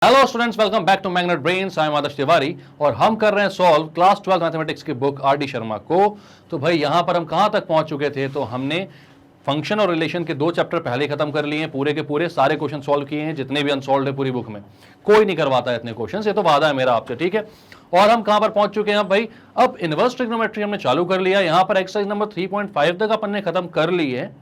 Hello students, welcome back to Magnet Brains. I am Adarsh Tiwari और हम कर रहे हैं सॉल्व क्लास 12 मैथमेटिक्स की बुक आर डी शर्मा को। तो भाई यहां पर हम कहां तक पहुंच चुके थे? तो हमने फंक्शन और रिलेशन के 2 चैप्टर पहले खत्म कर लिए हैं, पूरे के पूरे सारे क्वेश्चन सॉल्व किए हैं जितने भी अनसॉल्व है पूरी बुक में। कोई नहीं करवाता है इतने क्वेश्चन, ये तो वादा है मेरा आपसे, ठीक है। और हम कहां पर पहुंच चुके हैं भाई? अब इनवर्स ट्रिग्नोमेट्री हमने चालू कर लिया। यहां पर एक्सरसाइज नंबर 3.5 तक अपन ने खत्म कर ली है।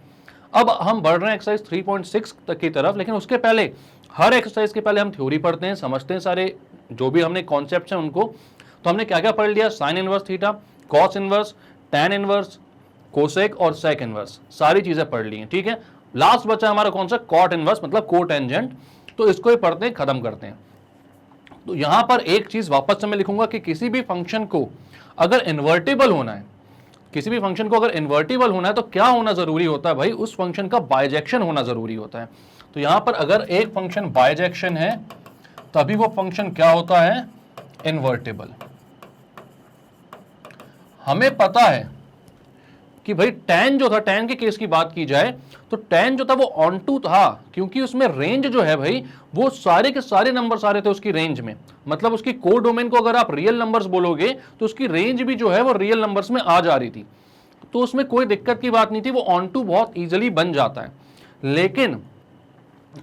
अब हम बढ़ रहे हैं एक्सरसाइज 3.6 तक की तरफ, लेकिन उसके पहले हर एक्सरसाइज के पहले हम थ्योरी पढ़ते हैं, समझते हैं सारे जो भी हमने कॉन्सेप्ट्स हैं उनको। तो हमने क्या क्या पढ़ लिया? Sine inverse theta, cos inverse, tan inverse, cosec और सेक इनवर्स, सारी चीजें पढ़ ली हैं, ठीक है। लास्ट बचा हमारा कौन सा? कॉट इनवर्स, मतलब कोटेंजेंट। तो इसको ही पढ़ते हैं, खत्म करते हैं। तो यहां पर एक चीज वापस से मैं लिखूंगा कि किसी भी फंक्शन को अगर इन्वर्टिबल होना है, किसी भी फंक्शन को अगर इन्वर्टिबल होना है तो क्या होना जरूरी होता है भाई? उस फंक्शन का बाइजेक्शन होना जरूरी होता है। तो यहां पर अगर एक फंक्शन बाइजेक्शन है तभी वो फंक्शन क्या होता है? इन्वर्टिबल। हमें पता है कि भाई tan जो था, tan के केस की बात की जाए तो tan जो था वो ऑन टू था, क्योंकि उसमें रेंज जो है भाई वो सारे के सारे नंबर्स आ रहे थे उसकी रेंज में। मतलब उसकी कोड डोमेन को अगर आप रियल नंबर्स बोलोगे तो उसकी रेंज भी जो है वो रियल नंबर्स में आ जा रही थी, तो उसमें कोई दिक्कत की बात नहीं थी, वो ऑन टू बहुत इजीली बन जाता है। लेकिन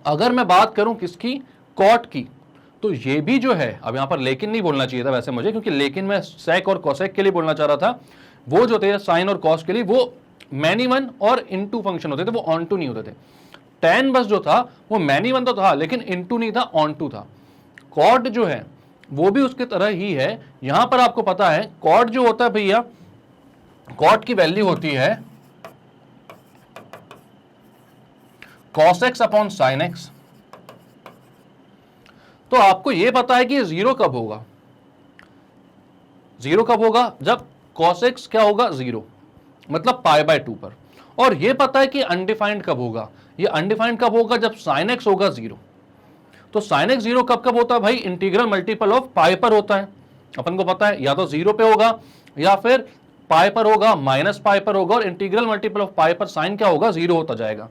अगर मैं बात करूं किसकी? कॉट की, तो ये भी जो है, अब यहां पर लेकिन नहीं बोलना चाहिए था वैसे मुझे, क्योंकि लेकिन मैं सेक और कोसेक के लिए बोलना चाह रहा था। वो जो थे साइन और कॉस के लिए वो मैनी वन और इनटू फंक्शन होते थे, वो ऑन टू नहीं होते थे। टैन बस जो था वो मैनी वन तो था लेकिन इनटू नहीं था, ऑन टू था। कॉट जो है वो भी उसके तरह ही है। यहां पर आपको पता है कॉट जो होता है भैया, कॉट की वैल्यू होती है cos x upon sine x. तो आपको यह पता है कि जीरो कब होगा? जीरो कब होगा? जब cos x क्या होगा? जीरो, मतलब पाई बाय 2 पर। और यह पता है कि अनडिफाइंड कब होगा? ये अनडिफाइंड कब होगा? जब साइन एक्स होगा जीरो। तो साइन एक्स जीरो कब कब होता है भाई? इंटीग्रल मल्टीपल ऑफ पाई पर होता है। अपन को पता है या तो जीरो पे होगा या फिर पाई पर होगा, माइनस पाई पर होगा, और इंटीग्रल मल्टीपल ऑफ पाई पर साइन क्या होगा? जीरो होता जाएगा।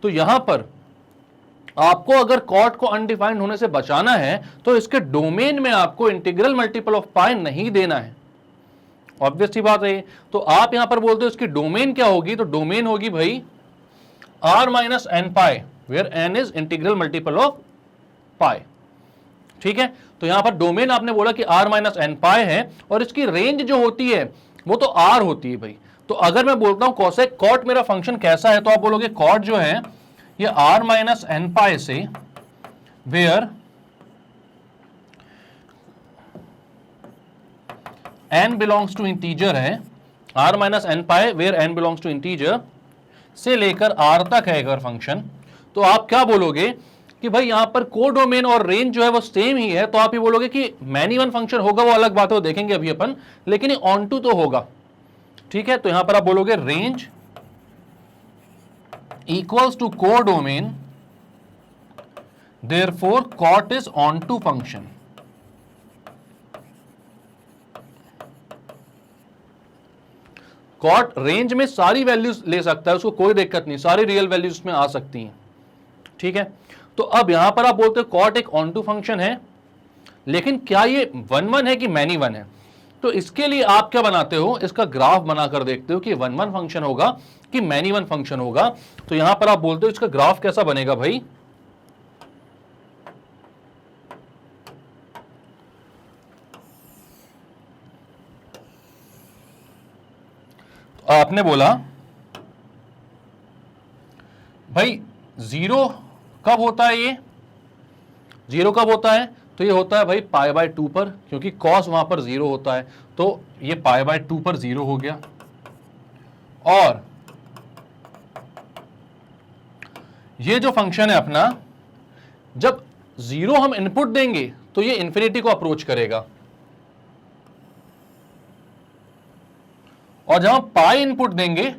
तो यहां पर आपको अगर कॉट को अनडिफाइंड होने से बचाना है तो इसके डोमेन में आपको इंटीग्रल मल्टीपल ऑफ पाई नहीं देना है। ऑब्वियस सी बात है। तो आप यहां पर बोलते हो इसकी डोमेन क्या होगी? तो डोमेन होगी भाई r minus n pi, where n is integral multiple of pi, ठीक है। तो यहां पर डोमेन आपने बोला कि r माइनस एन पाई है, और इसकी रेंज जो होती है वो तो r होती है भाई। तो अगर मैं बोलता हूं कोसेक कॉट मेरा फंक्शन कैसा है, तो आप बोलोगे कॉट जो है ये r माइनस एन पाई से where n belongs to integer है, r minus n pi where n belongs to integer से लेकर r तक है अगर फंक्शन, तो आप क्या बोलोगे कि भाई यहां पर कोडोमेन और रेंज जो है वो सेम ही है। तो आप ये बोलोगे कि मैनी वन फंक्शन होगा, वो अलग बात है, वो देखेंगे अभी अपन, लेकिन ये ऑन टू तो होगा, ठीक है। तो यहां पर आप बोलोगे range equals to codomain, therefore cot is onto function। Cot range में सारी वैल्यूज ले सकता है, उसको कोई दिक्कत नहीं, सारी रियल वैल्यूज में आ सकती हैं, ठीक है। तो अब यहां पर आप बोलते हो कॉट एक ऑन टू फंक्शन है, लेकिन क्या ये वन वन है कि मैनी वन है? तो इसके लिए आप क्या बनाते हो? इसका ग्राफ बनाकर देखते हो कि वन वन फंक्शन होगा कि मैनी वन फंक्शन होगा। तो यहां पर आप बोलते हो इसका ग्राफ कैसा बनेगा भाई? तो आपने बोला भाई जीरो कब होता है? ये जीरो कब होता है? तो ये होता है भाई पाई बाय 2 पर, क्योंकि कॉस वहां पर जीरो होता है, तो ये पाई बाय 2 पर जीरो हो गया। और ये जो फंक्शन है अपना, जब जीरो हम इनपुट देंगे तो ये इंफिनिटी को अप्रोच करेगा, और जब हम पाई इनपुट देंगे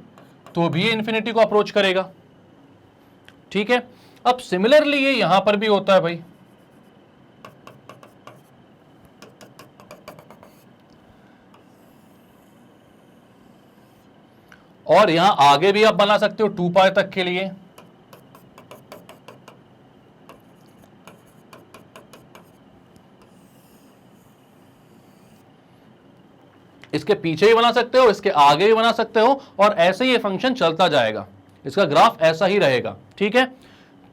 तो भी ये इंफिनिटी को अप्रोच करेगा, ठीक है। अब सिमिलरली ये यहां पर भी होता है भाई, और यहां आगे भी आप बना सकते हो 2 पाई तक के लिए। इसके पीछे भी बना सकते हो, इसके आगे भी बना सकते हो, और ऐसे ही ये फंक्शन चलता जाएगा, इसका ग्राफ ऐसा ही रहेगा। ठीक है,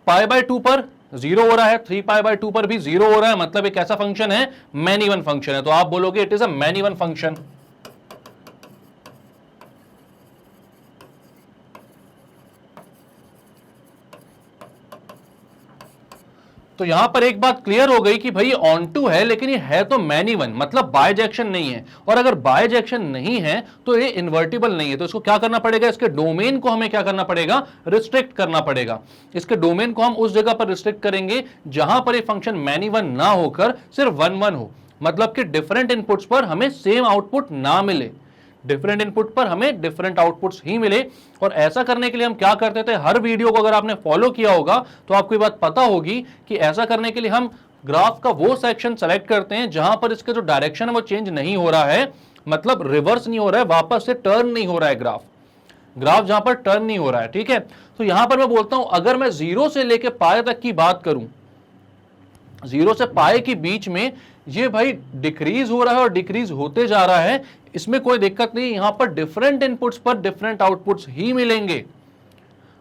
π/2 पर 0 हो रहा है, 3π/2 पर भी 0 हो रहा है, मतलब एक ऐसा फंक्शन है, मैन इवन फंक्शन है। तो आप बोलोगे it is a man even function. तो यहां पर एक बात क्लियर हो गई कि भाई ऑन टू है, लेकिन ये है तो मैन इवन, मतलब बायजेक्शन नहीं है। और अगर बायजेक्शन नहीं है तो ये इन्वर्टिबल नहीं है। तो इसको क्या करना पड़ेगा, इसके डोमेन को हमें क्या करना पड़ेगा, रिस्ट्रिक्ट करना पड़ेगा। इसके डोमेन को हम उस जगह पर रिस्ट्रिक्ट करेंगे जहां पर ये फंक्शन मैन इवन ना होकर सिर्फ 1 1 हो, मतलब कि डिफरेंट इनपुट्स पर हमें सेम आउटपुट ना मिले, डिफरेंट इनपुट पर हमें डिफरेंट आउटपुट्स ही मिले। और ऐसा करने के लिए हम क्या करते थे, हर वीडियो को अगर आपने फॉलो किया होगा तो आपको ये बात पता होगी कि ऐसा करने के लिए हम ग्राफ का वो सेक्शन सेलेक्ट करते हैं जहां पर इसका जो डायरेक्शन है वो चेंज नहीं हो रहा है, मतलब रिवर्स नहीं हो रहा है, वापस से टर्न नहीं हो रहा है ग्राफ जहां पर टर्न नहीं हो रहा है। ठीक है, तो यहां पर मैं बोलता हूं अगर मैं 0 से लेकर पाए तक की बात करूं, 0 से पाए के बीच में ये भाई डिक्रीज हो रहा है और डिक्रीज होते जा रहा है, इसमें कोई दिक्कत नहीं। यहां पर डिफरेंट इनपुट्स पर डिफरेंट आउटपुट्स ही मिलेंगे।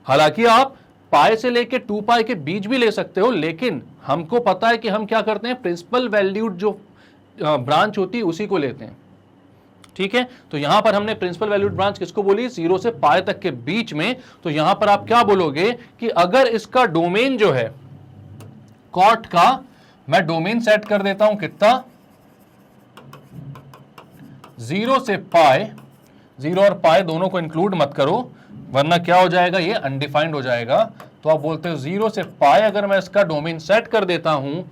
हालांकि आप पाई से लेके 2 पाई के बीच भी ले सकते हो, लेकिन हमको पता है कि हम क्या करते हैं, प्रिंसिपल वैल्यूड जो ब्रांच होती है उसी को लेते हैं। ठीक है, तो यहां पर हमने प्रिंसिपल वैल्यूड ब्रांच किसको बोली, 0 से पाई तक के बीच में। तो यहां पर आप क्या बोलोगे कि अगर इसका डोमेन जो है कॉट का, मैं डोमेन सेट कर देता हूं कितना, 0 से पाई, 0 और पाई दोनों को इंक्लूड मत करो वरना क्या हो जाएगा, ये अनडिफाइंड हो जाएगा। तो आप बोलते हो 0 से पाई अगर मैं इसका डोमेन सेट कर देता हूं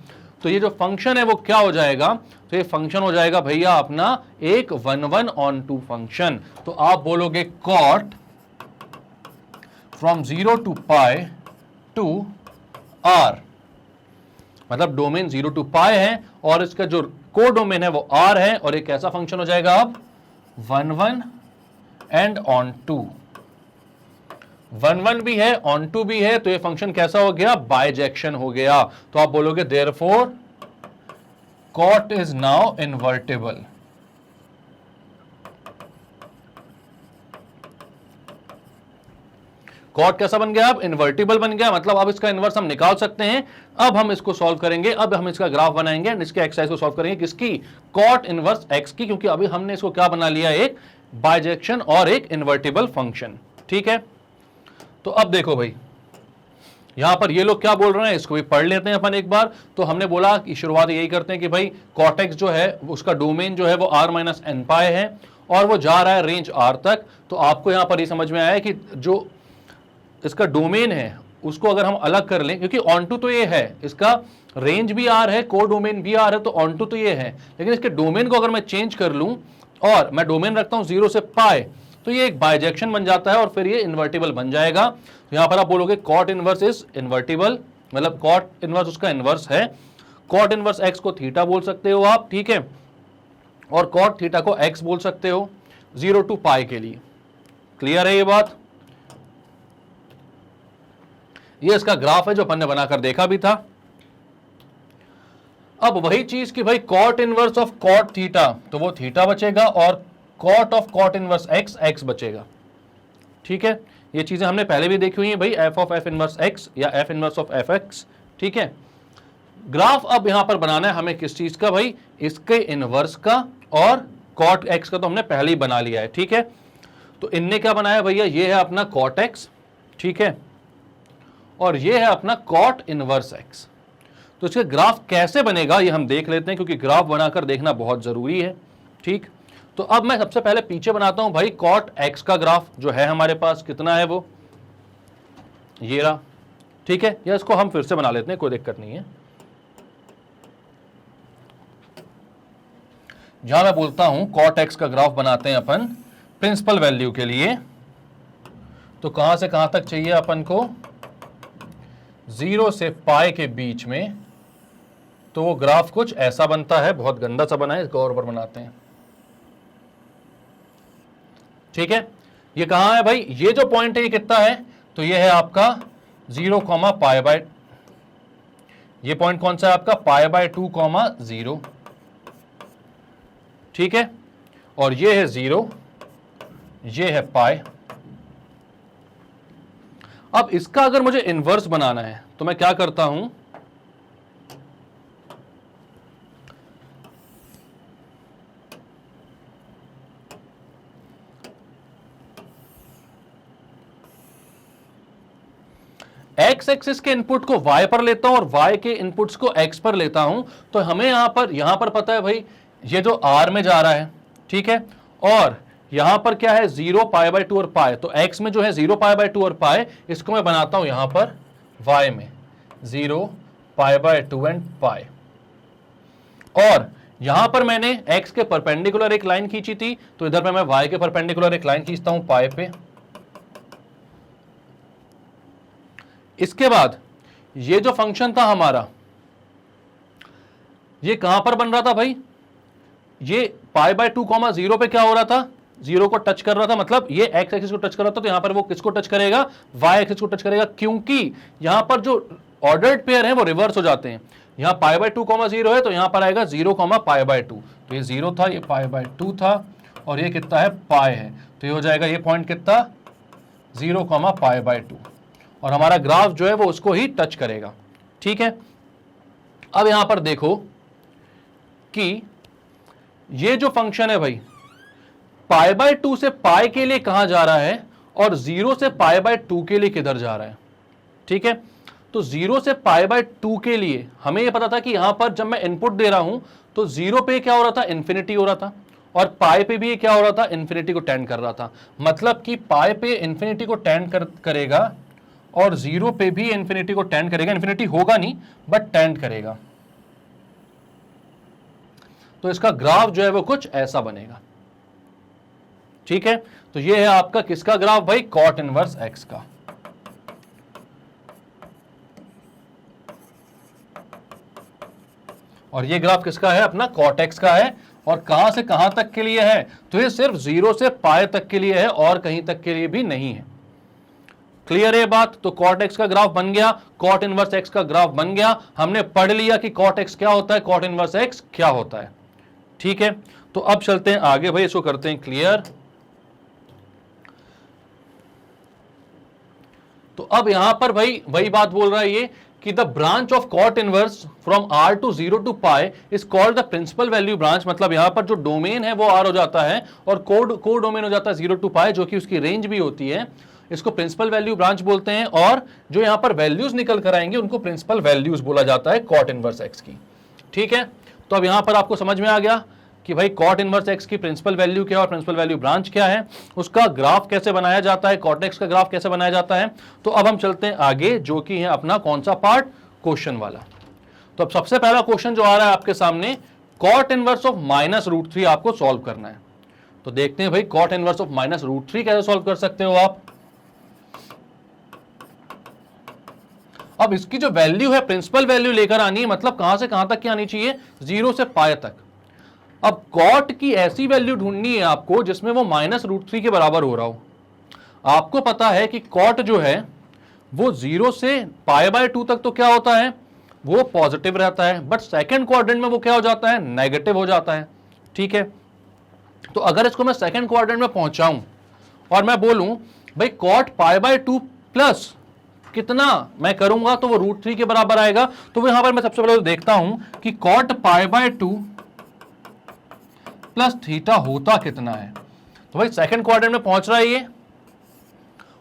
तो ये जो फंक्शन है वो क्या हो जाएगा, तो ये फंक्शन हो जाएगा भैया अपना एक 1 1 ऑन टू फंक्शन। तो आप बोलोगे cot from 0 to pi to R, मतलब डोमेन 0 to पाई है और इसका जो को डोमेन है वो आर है, और एक ऐसा फंक्शन हो जाएगा अब 1 1 एंड ऑन टू। 1 1 भी है, ऑन टू भी है, तो ये फंक्शन कैसा हो गया, बायजेक्शन हो गया। तो आप बोलोगे therefore cot is now invertible. Cot कैसा बन गया, अब इन्वर्टिबल बन गया, मतलब अब इसका इन्वर्स हम निकाल सकते हैं। अब हम इसको सॉल्व करेंगे, अब हम इसका ग्राफ बनाएंगे एंड इसके एक्सरसाइज को सॉल्व करेंगे, किसकी, कॉट इनवर्स एक्स की, क्योंकि अभी हमने इसको क्या बना लिया, एक बायजेक्शन और एक इन्वर्टिबल फंक्शन। ठीक है, तो अब देखो भाई यहां पर ये लोग क्या बोल रहे हैं, इसको भी पढ़ लेते हैं अपन एक बार। तो हमने बोला कि शुरुआत यही करते हैं कि भाई कॉट एक्स जो है उसका डोमेन जो है वो r माइनस एन पाई है और वो जा रहा है रेंज r तक। तो आपको यहां पर ये समझ में आया कि जो इसका डोमेन है उसको अगर हम अलग कर लें, क्योंकि ऑन टू तो ये है, इसका रेंज भी आर है, को डोमेन भी आर है, तो ऑन टू तो ये है, लेकिन इसके डोमेन को अगर मैं चेंज कर लूं और मैं डोमेन रखता हूं 0 से पाई, तो ये एक बायजेक्शन बन जाता है और फिर ये इन्वर्टिबल बन जाएगा। तो यहां पर आप बोलोगे कॉट इनवर्स इज इन्वर्टिबल, मतलब कॉट इनवर्स उसका इनवर्स है। कॉट इनवर्स एक्स को थीटा बोल सकते हो आप, ठीक है, और कॉट थीटा को एक्स बोल सकते हो 0 to पाई के लिए। क्लियर है ये बात? ये इसका ग्राफ है जो अपन ने बनाकर देखा भी था। अब वही चीज कि भाई cot inverse of cot theta, तो वो थीटा बचेगा, और cot of cot inverse x, x बचेगा। ठीक है, ये चीजें हमने पहले भी देखी हुई हैं भाई, f of f inverse x या f inverse of f x. ठीक है, ग्राफ अब यहां पर बनाना है हमें किस चीज का भाई, इसके इनवर्स का, और कॉट एक्स का तो हमने पहले ही बना लिया है। ठीक है, तो इनने क्या बनाया भैया, ये है अपना कॉट एक्स, ठीक है, और ये है अपना कॉट इनवर्स एक्स। तो इसके ग्राफ कैसे बनेगा ये हम देख लेते हैं, क्योंकि ग्राफ बनाकर देखना बहुत जरूरी है। ठीक, तो अब मैं सबसे पहले पीछे बनाता हूं भाई कॉट एक्स का ग्राफ जो है हमारे पास, कितना है वो, ये रहा। ठीक है, या इसको हम फिर से बना लेते हैं, कोई दिक्कत नहीं है। जहां मैं बोलता हूं कॉट एक्स का ग्राफ बनाते हैं अपन प्रिंसिपल वैल्यू के लिए, तो कहां से कहां तक चाहिए अपन को, 0 से पाई के बीच में। तो वो ग्राफ कुछ ऐसा बनता है, बहुत गंदा सा बना है, इसको और ऊपर बनाते हैं। ठीक है, ये कहां है भाई, ये जो पॉइंट है ये कितना है, तो ये है आपका 0, पाई बाय, ये पॉइंट कौन सा है आपका, पाई बाय 2, 0। ठीक है, और ये है 0, ये है पाई। अब इसका अगर मुझे इन्वर्स बनाना है तो मैं क्या करता हूं, एक्स एक्सिस के इनपुट को y पर लेता हूं और y के इनपुट्स को x पर लेता हूं। तो हमें यहां पर पता है भाई ये जो r में जा रहा है, ठीक है, और यहां पर क्या है 0 पाई बाय 2 और पाई। तो x में जो है 0 पाई बाय 2 और पाई, इसको मैं बनाता हूं यहां पर y में 0 पाई बाय 2 एंड पाई। और यहां पर मैंने x के परपेंडिकुलर एक लाइन खींची थी, तो इधर पे मैं y के परपेंडिकुलर एक लाइन खींचता हूं पाई पे। इसके बाद ये जो फंक्शन था हमारा, ये कहां पर बन रहा था भाई, ये पाई बाय 2 0 पे क्या हो रहा था, 0 को टच कर रहा था, मतलब ये एक्स एक्सिस को टच कर रहा था। तो यहां पर वो किसको टच करेगा, वाई एक्सिस को टच करेगा, क्योंकि यहां पर जो ऑर्डर्ड पेयर है वो रिवर्स हो जाते हैं। यहां पाई बाय 2 0 है तो यहां पर आएगा 0 पाई बाय 2। तो ये 0 था, ये पाई बाय 2 था, और ये कितना है, पाई है। तो ये हो जाएगा ये पॉइंट कितना, 0 पाई बाय 2, और हमारा ग्राफ जो है वो उसको ही टच करेगा। ठीक है, अब यहां पर देखो कि ये जो फंक्शन है भाई पाई बाय 2 से पाई के लिए कहां जा रहा है और 0 से पाई बाय 2 के लिए किधर जा रहा है। ठीक है, तो 0 से पाई बाय 2 के लिए हमें यह पता था कि यहां पर जब मैं इनपुट दे रहा हूं तो 0 पे क्या हो रहा था, इन्फिनिटी हो रहा था, और पाई पे भी क्या हो रहा था, इन्फिनिटी को टेंड कर रहा था। मतलब कि पाई पे इन्फिनिटी को टेंड करेगा और 0 पे भी इन्फिनिटी को टेंड करेगा। इन्फिनिटी होगा नहीं बट टेंड करेगा। तो इसका ग्राफ जो है वो कुछ ऐसा बनेगा। ठीक है, तो ये है आपका किसका ग्राफ भाई, कॉट इनवर्स एक्स का। और ये ग्राफ किसका है, अपना कॉट एक्स का है। और कहां से कहां तक के लिए है, तो ये सिर्फ 0 से पाई तक के लिए है और कहीं तक के लिए भी नहीं है। क्लियर है बात। तो कॉट एक्स का ग्राफ बन गया, कॉट इनवर्स एक्स का ग्राफ बन गया। हमने पढ़ लिया कि कॉट एक्स क्या होता है, कॉट इनवर्स एक्स क्या होता है। ठीक है, तो अब चलते हैं आगे भाई, इसको करते हैं क्लियर। तो अब यहां पर भाई वही बात बोल रहा है ये कि the branch of cot inverse from r to 0 to pi is called the principal value branch. मतलब यहां पर जो डोमेन है वो r हो जाता है और कोड डोमेन हो जाता है 0 टू पाई, जो कि उसकी रेंज भी होती है। इसको प्रिंसिपल वैल्यू ब्रांच बोलते हैं, और जो यहां पर वैल्यूज निकल कर आएंगे उनको प्रिंसिपल वैल्यूज बोला जाता है कॉट इनवर्स एक्स की। ठीक है, तो अब यहां पर आपको समझ में आ गया कि भाई कॉट इनवर्स एक्स की प्रिंसिपल वैल्यू क्या है और प्रिंसिपल वैल्यू ब्रांच क्या है, उसका ग्राफ कैसे बनाया जाता है, कॉट एक्स का ग्राफ कैसे बनाया जाता है। तो अब हम चलते हैं आगे, जो कि है अपना कौन सा पार्ट, क्वेश्चन वाला। तो अब सबसे पहला क्वेश्चन जो आ रहा है आपके सामने, कॉट इनवर्स ऑफ -√3 आपको सॉल्व करना है। तो देखते हैं भाई कॉट इनवर्स ऑफ -√3 कैसे सॉल्व कर सकते हो आप। अब इसकी जो वैल्यू है प्रिंसिपल वैल्यू लेकर आनी है, मतलब कहां से कहां तक की आनी चाहिए, 0 से पाई तक। अब कॉट की ऐसी वैल्यू ढूंढनी है आपको जिसमें वो -√3 के बराबर हो रहा हो। आपको पता है कि कॉट जो है वो 0 से पाई बाय 2 तक तो क्या होता है, वो पॉजिटिव रहता है, बट सेकंड क्वाड्रेंट में वो क्या हो जाता है, नेगेटिव हो जाता है। ठीक है, तो अगर इसको मैं सेकंड क्वाड्रेंट में पहुंचाऊं और मैं बोलूं भाई कॉट पाई बाय 2 प्लस कितना मैं करूंगा तो वो √3 के बराबर आएगा। तो यहां पर मैं सबसे पहले देखता हूं कि cot pi by 2 plus theta होता कितना है। तो भाई सेकंड क्वाड्रेंट में पहुंच रहा है ये,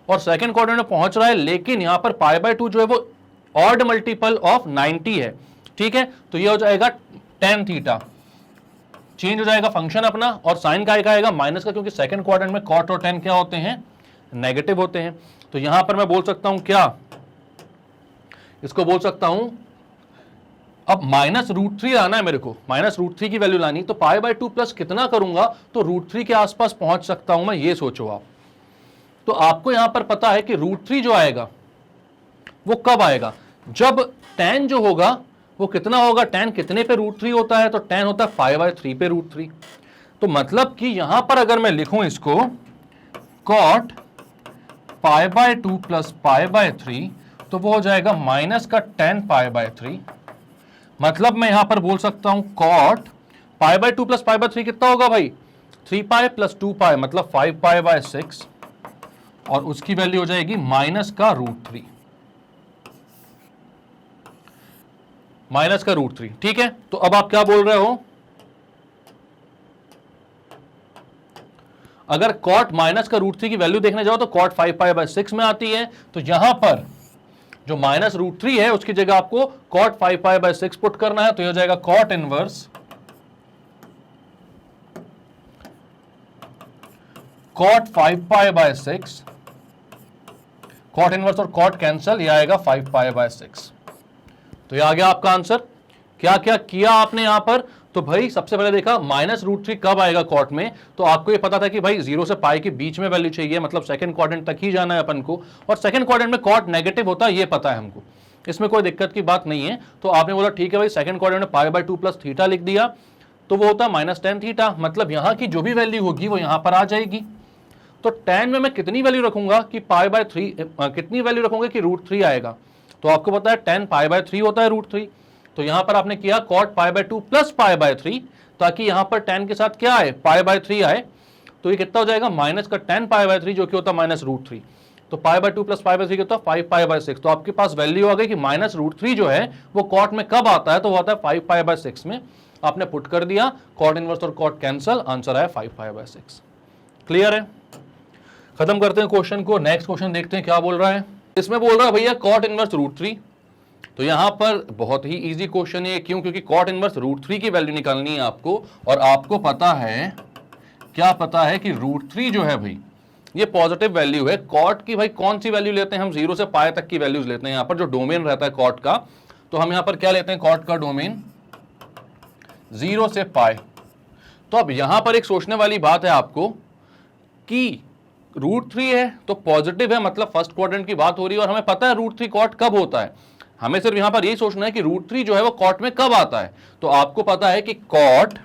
और सेकंड क्वाड्रेंट में पहुंच रहा है, लेकिन यहां पर पाई बाय 2 जो है वो ऑड मल्टीपल ऑफ 90 है। ठीक है, तो ये हो जाएगा tan थीटा, चेंज हो जाएगा फंक्शन अपना, और साइन का आएगा माइनस का, क्योंकि सेकंड क्वाड्रेंट में कॉट और tan क्या होते हैं, नेगेटिव होते हैं। तो यहां पर मैं बोल सकता हूं क्या, इसको बोल सकता हूं, अब -√3 आना है मेरे को, -√3 की वैल्यू लानी, तो पाई बाय 2 प्लस कितना करूंगा तो √3 के आसपास पहुंच सकता हूं मैं, ये सोचो आप। तो आपको यहां पर पता है कि √3 जो आएगा वो कब आएगा, जब tan जो होगा वो कितना होगा, tan कितने पे √3 होता है, तो tan होता है पाई बाय 3 पे √3। तो मतलब कि यहां पर अगर मैं लिखूं इसको cot pi by 2 plus pi by 3, तो वो हो जाएगा माइनस का tan पाई बाय 3। मतलब मैं यहां पर बोल सकता हूं cot pi by 2 plus pi by 3 कितना होगा भाई, 3 पाई प्लस 2 पाई मतलब 5 पाई बाय 6 और उसकी वैल्यू हो जाएगी माइनस का √3, माइनस का √3। ठीक है, तो अब आप क्या बोल रहे हो, अगर कॉट माइनस का √3 की वैल्यू देखने जाओ तो कॉट 5 पाई बाय 6 में आती है, तो यहां पर जो माइनस √3 है उसकी जगह आपको कॉट 5 पाई बाय 6 पुट करना है, तो यह हो जाएगा cot inverse cot 5 pi by 6, cot inverse और कॉट कैंसल, यह आएगा 5 पाई बाय 6। तो यह आ गया आपका आंसर। क्या क्या किया आपने यहां पर, तो भाई सबसे पहले देखा माइनस √3 कब आएगा कॉट में, तो आपको ये पता था कि भाई 0 से पाई के बीच में वैल्यू चाहिए, मतलब सेकंड क्वाड्रेंट तक ही जाना है अपन को, और सेकंड क्वाड्रेंट में कॉट नेगेटिव होता है ये पता है हमको, इसमें कोई दिक्कत की बात नहीं है। तो आपने बोला ठीक है भाई सेकंड क्वाड्रेंट में पाई बाय 2 प्लस थीटा लिख दिया, तो वो होता है -tan थीटा, मतलब यहां की जो भी वैल्यू होगी वो यहां पर आ जाएगी। तो tan में मैं कितनी वैल्यू रखूंगा कि पाई बाय 3, कितनी वैल्यू रखूंगा कि √3 आएगा, तो आपको पता है tan पाई बाय 3 होता है √3, तो यहां पर आपने किया cot pi by 2 plus pi by 3, ताकि यहां पर tan के साथ क्या आए, पाई बाय 3 आए, तो ये कितना हो जाएगा माइनस का tan पाई बाय 3 जो कि होता है -√3, तो पाई बाय 2 प्लस पाई बाय 3 कितना 5 पाई बाय 6, तो आपके पास वैल्यू आ गई कि -√3 जो है वो कॉट में कब आता है, तो वो आता है 5 पाई बाय 6 में। आपने पुट कर दिया, कॉट इनवर्स और कॉट कैंसल, आंसर आया 5 पाई बाय 6। क्लियर है, खत्म करते हैं क्वेश्चन को, नेक्स्ट क्वेश्चन देखते हैं क्या बोल रहा है। इसमें बोल रहा है भैया कॉट इनवर्स √3, तो यहां पर बहुत ही इजी क्वेश्चन है, क्यों, क्योंकि कॉट इनवर्स √3 की वैल्यू निकालनी है आपको, और आपको पता है, क्या पता है कि √3 जो है भाई ये पॉजिटिव वैल्यू है। कॉट की भाई कौन सी वैल्यू लेते हैं हम, 0 से पाई तक की वैल्यूज लेते हैं, यहां पर जो डोमेन रहता है कॉट का, तो हम यहां पर क्या लेते हैं, कॉट का डोमेन 0 से पाई। तो अब यहां पर एक सोचने वाली बात है आपको कि √3 है तो पॉजिटिव है, मतलब फर्स्ट क्वाड्रेंट की बात हो रही है, और हमें पता है √3 कॉट कब होता है, हमें सिर्फ यहां पर यही सोचना है कि √3 जो है वो कॉट में कब आता है। तो आपको पता है कि कॉट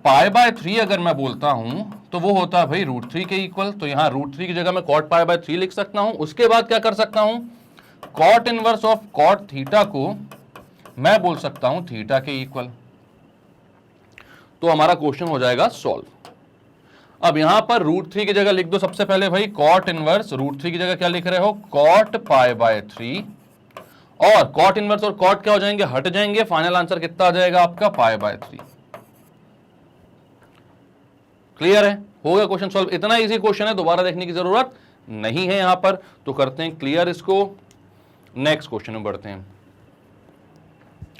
पाई बाय 3 अगर मैं बोलता हूं तो वो होता है भाई √3 के इक्वल, तो यहां √3 की जगह मैं कॉट पाई बाय 3 लिख सकता हूं। उसके बाद क्या कर सकता हूं, cot inverse of cot theta को मैं बोल सकता हूं थीटा के इक्वल, तो हमारा क्वेश्चन हो जाएगा सॉल्व। अब यहां पर √3 की जगह लिख दो सबसे पहले भाई कॉट इनवर्स, √3 की जगह क्या लिख रहे हो, कॉट पाई बाय 3, और कॉट इनवर्स और कॉट क्या हो जाएंगे, हट जाएंगे, फाइनल आंसर कितना आ जाएगा आपका पाई बाय 3। क्लियर है, हो गया क्वेश्चन सॉल्व। इतना इजी क्वेश्चन है, दोबारा देखने की जरूरत नहीं है यहां पर, तो करते हैं क्लियर इसको, नेक्स्ट क्वेश्चन में बढ़ते हैं।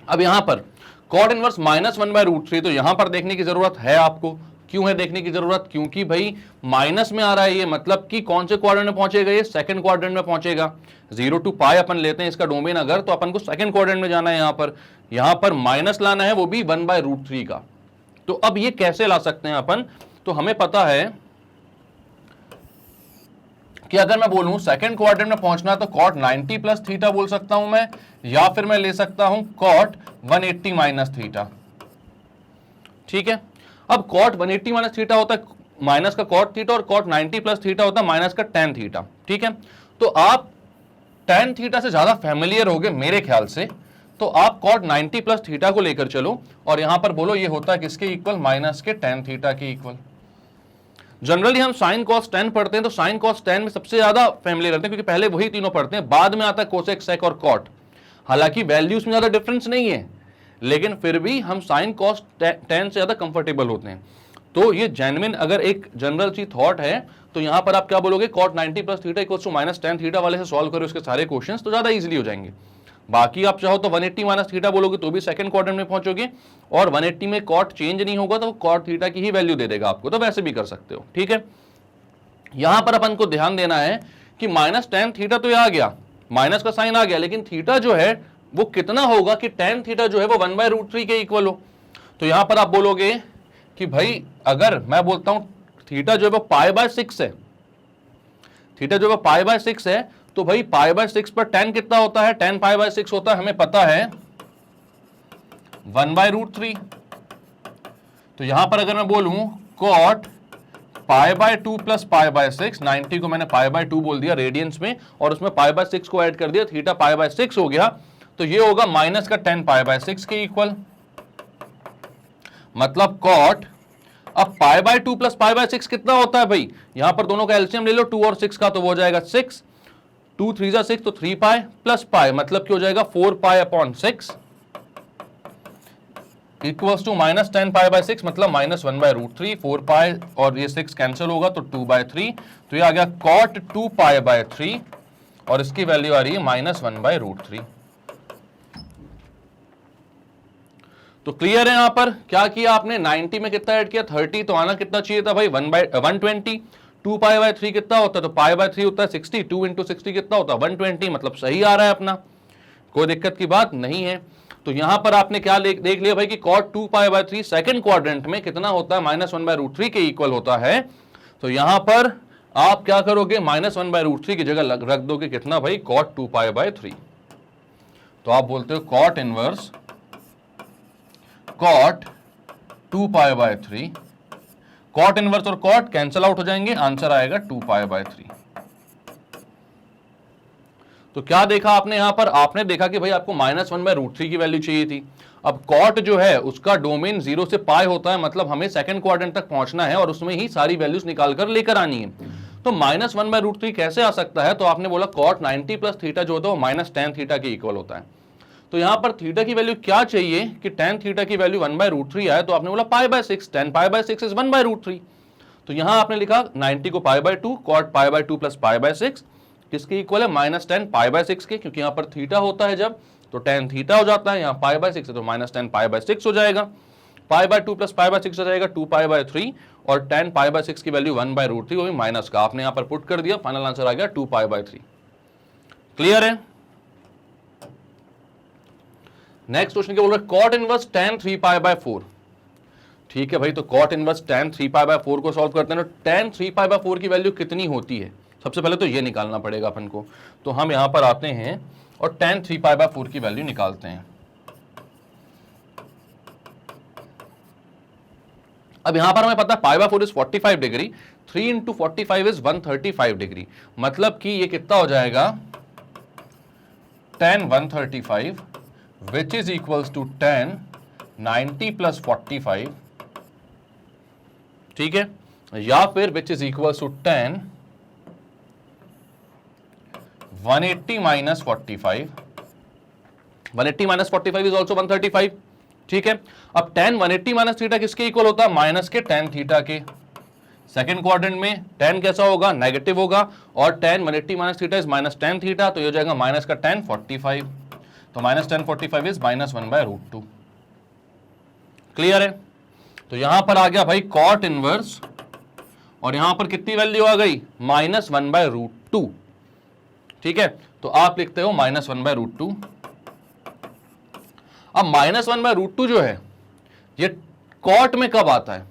अब यहां पर कॉट इनवर्स -1/√3, तो यहां पर देखने की जरूरत है आपको, क्यों है देखने की जरूरत, क्योंकि भाई माइनस में आ रहा है ये, मतलब कि कौन से क्वाड्रेंट में पहुंचेगा, ये सेकंड क्वाड्रेंट में पहुंचेगा। 0 to पाई अपन लेते हैं इसका डोमेन अगर, तो अपन को सेकंड क्वाड्रेंट में जाना है, यहां पर माइनस लाना है, वो भी 1/√3 का। तो अब ये कैसे ला सकते हैं अपन, तो हमें पता है कि अगर मैं बोलूं सेकंड क्वाड्रेंट में पहुंचना तो कॉट 90 प्लस थीटा बोल सकता हूं मैं, या फिर मैं ले सकता हूं कॉट 180 माइनस थीटा। ठीक है, अब कॉट 180 माइनस थीटा होता है माइनस का कॉट थीटा, और कॉट 90 प्लस थीटा होता है माइनस का tan थीटा। ठीक है, तो आप tan थीटा से ज्यादा फैमिलियर होगे मेरे ख्याल से, तो आप कॉट 90 प्लस थीटा को लेकर चलो, और यहां पर बोलो ये होता है किसके इक्वल, माइनस के tan थीटा के इक्वल। जनरली हम साइन कॉस tan पढ़ते हैं, तो साइन कॉस tan में सबसे ज्यादा फैमिलियर रहते हैं, क्योंकि पहले वही तीनों पढ़ते हैं, बाद में आता है कोसेक सेक और कॉट। हालांकि वैल्यूज में ज्यादा डिफरेंस नहीं है, लेकिन फिर भी हम साइन कॉस tan से ज्यादा कंफर्टेबल होते हैं। तो ये जेन्युइन अगर एक जनरल सी थॉट है, तो यहां पर आप क्या बोलोगे, cot 90 plus theta equals to -tan theta वाले से सॉल्व करो इसके सारे क्वेश्चंस, तो ज्यादा इजीली हो जाएंगे। बाकी आप चाहो तो 180 माइनस थीटा बोलोगे तो भी सेकंड क्वाड्रेंट में पहुंचोगे, और 180 में कॉट चेंज नहीं होगा तो cot थीटा की ही वैल्यू दे देगा आपको, तो वैसे भी कर सकते हो। ठीक है, यहां पर अपन को ध्यान देना है कि -tan थीटा तो ये आ गया, माइनस का साइन आ गया, लेकिन थीटा जो है वो कितना होगा कि tan थीटा जो है वो 1/√3 के इक्वल हो। तो यहां पर आप बोलोगे कि भाई अगर मैं बोलता हूं थीटा जो है वो पाई बाय 6 है, थीटा जो है पाई बाय 6 है, तो भाई पाई बाय 6 पर tan कितना होता है, tan पाई बाय 6 होता है, हमें पता है 1/√3। तो यहां पर अगर मैं बोलूं cot pi by 2 plus pi by 6, 90 को मैंने पाई बाय 2 बोल दिया रेडियंस में, और उसमें पाई बाय 6 को ऐड कर दिया, थीटा पाई बाय 6 हो गया, तो ये होगा माइनस का tan पाई बाय 6 के इक्वल। मतलब कॉट, अब पाई बाय 2 प्लस पाई बाय 6 कितना होता है भाई, यहां पर दोनों का एलसीएम ले लो 2 और 6 का, तो वो हो जाएगा 6, 2 3 जा 6 तो 3 पाई प्लस पाई मतलब क्या हो जाएगा 4 pi upon 6 equals to minus 10 pi by 6 मतलब माइनस 1 बाय रूट 3, 4 पाई और ये 6 कैंसिल होगा तो 2 बाय 3, तो ये आ गया कॉट 2 पाई बाय 3 और इसकी वैल्यू आ रही है माइनस 1 बाय रूट 3। तो क्लियर है, यहां पर क्या किया आपने, 90 में कितना ऐड किया 30, तो आना कितना चाहिए था भाई 120, 2 पाई बाय 3 कितना होता है, तो पाई बाय 3 होता है 60, 2 इंटू 60 कितना होता है 120, मतलब सही आ रहा है अपना, कोई दिक्कत की बात नहीं है। तो यहां पर आपने क्या देख लिया भाई कि cot 2 pi by 3 second quadrant में कितना होता है माइनस 1 बाय रूट 3 के इक्वल होता है। तो यहां पर आप क्या करोगे, माइनस 1 बाय रूट 3 की जगह रख दोगे कितना भाई कॉट 2 पाई बाय 3, तो आप बोलते हो cot inverse cot 2 pi by 3, cot inverse और कॉट कैंसिल आउट हो जाएंगे, आंसर आएगा 2 पाई बाय 3। तो क्या देखा आपने यहां पर, आपने देखा कि भाई आपको माइनस 1 बाय रूट 3 की वैल्यू चाहिए थी। अब कॉट जो है उसका डोमेन 0 से पाई होता है, मतलब हमें सेकंड क्वाड्रेंट तक पहुंचना है और उसमें ही सारी वैल्यूज निकालकर लेकर आनी है। तो माइनस 1 बाय रूट 3 कैसे आ सकता है, तो आपने बोला कॉट 90 प्लस थीटा जो होता है वो माइनस टेन थीटा के इक्वल होता है। तो यहां पर थीटा की वैल्यू क्या चाहिए कि टेन थीटा की वैल्यू 1 बाय रूट 3 आए, तो आपने बोला pi by 6, 10 pi by 6 is 1 by root 3। तो यहां आपने लिखा 90 को pi by 2, cot pi by 2 plus pi by 6 किसके इक्वल है माइनस 10 पाई बाय 6 के, क्योंकि यहां पर थीटा होता है जब तो टेन थीटा हो जाता है, यहां पाई बाय 6 है तो माइनस 10 पाई बाय 6 हो जाएगा, पाई बाय 2 प्लस पाई बाय 6 हो जाएगा 2 पाई बाय 3 और 10 पाई बाय 6 की वैल्यू 1 बाय रूट 3 वो भी माइनस का आपने यहां पर पुट कर दिया, फाइनल आंसर आ गया 2 पाई बाय 3। क्लियर है। नेक्स्ट क्वेश्चन क्या बोल रहा है, cot inverse tan 3 pi by 4। ठीक है भाई, तो cot inverse tan 3 pi by 4 को सॉल्व करते हैं, तो tan 3 पाई बाय 4 की वैल्यू कितनी होती है, सबसे पहले तो ये निकालना पड़ेगा अपन को। तो हम यहां पर आते हैं और tan 3 पाई बाय 4 की वैल्यू निकालते हैं। अब यहां पर हमें पता है पाई by 4 is 45 degree, 3 into 45 is 135 degree, मतलब कि ये कितना हो जाएगा tan 135 which is equals to tan 90 plus 45, ठीक है, या फिर which is equals to tan 180 minus 45, 180 minus 45 is also 135, ठीक है। अब tan 180 माइनस थीटा किसके इक्वल होता है, माइनस के tan थीटा के। सेकेंड क्वाड्रेंट में tan कैसा होगा, नेगेटिव होगा, और tan 180 minus theta is minus tan theta, तो ये हो जाएगा माइनस का tan 45, तो minus tan 45 is minus 1 by root 2। Clear है। तो यहां पर आ गया भाई कॉट इनवर्स और यहां पर कितनी वैल्यू आ गई माइनस 1 बाय रूट 2, ठीक है, तो आप लिखते हो माइनस 1 बाय रूट 2। अब माइनस 1 बाय रूट 2 जो है ये कॉट में कब आता है,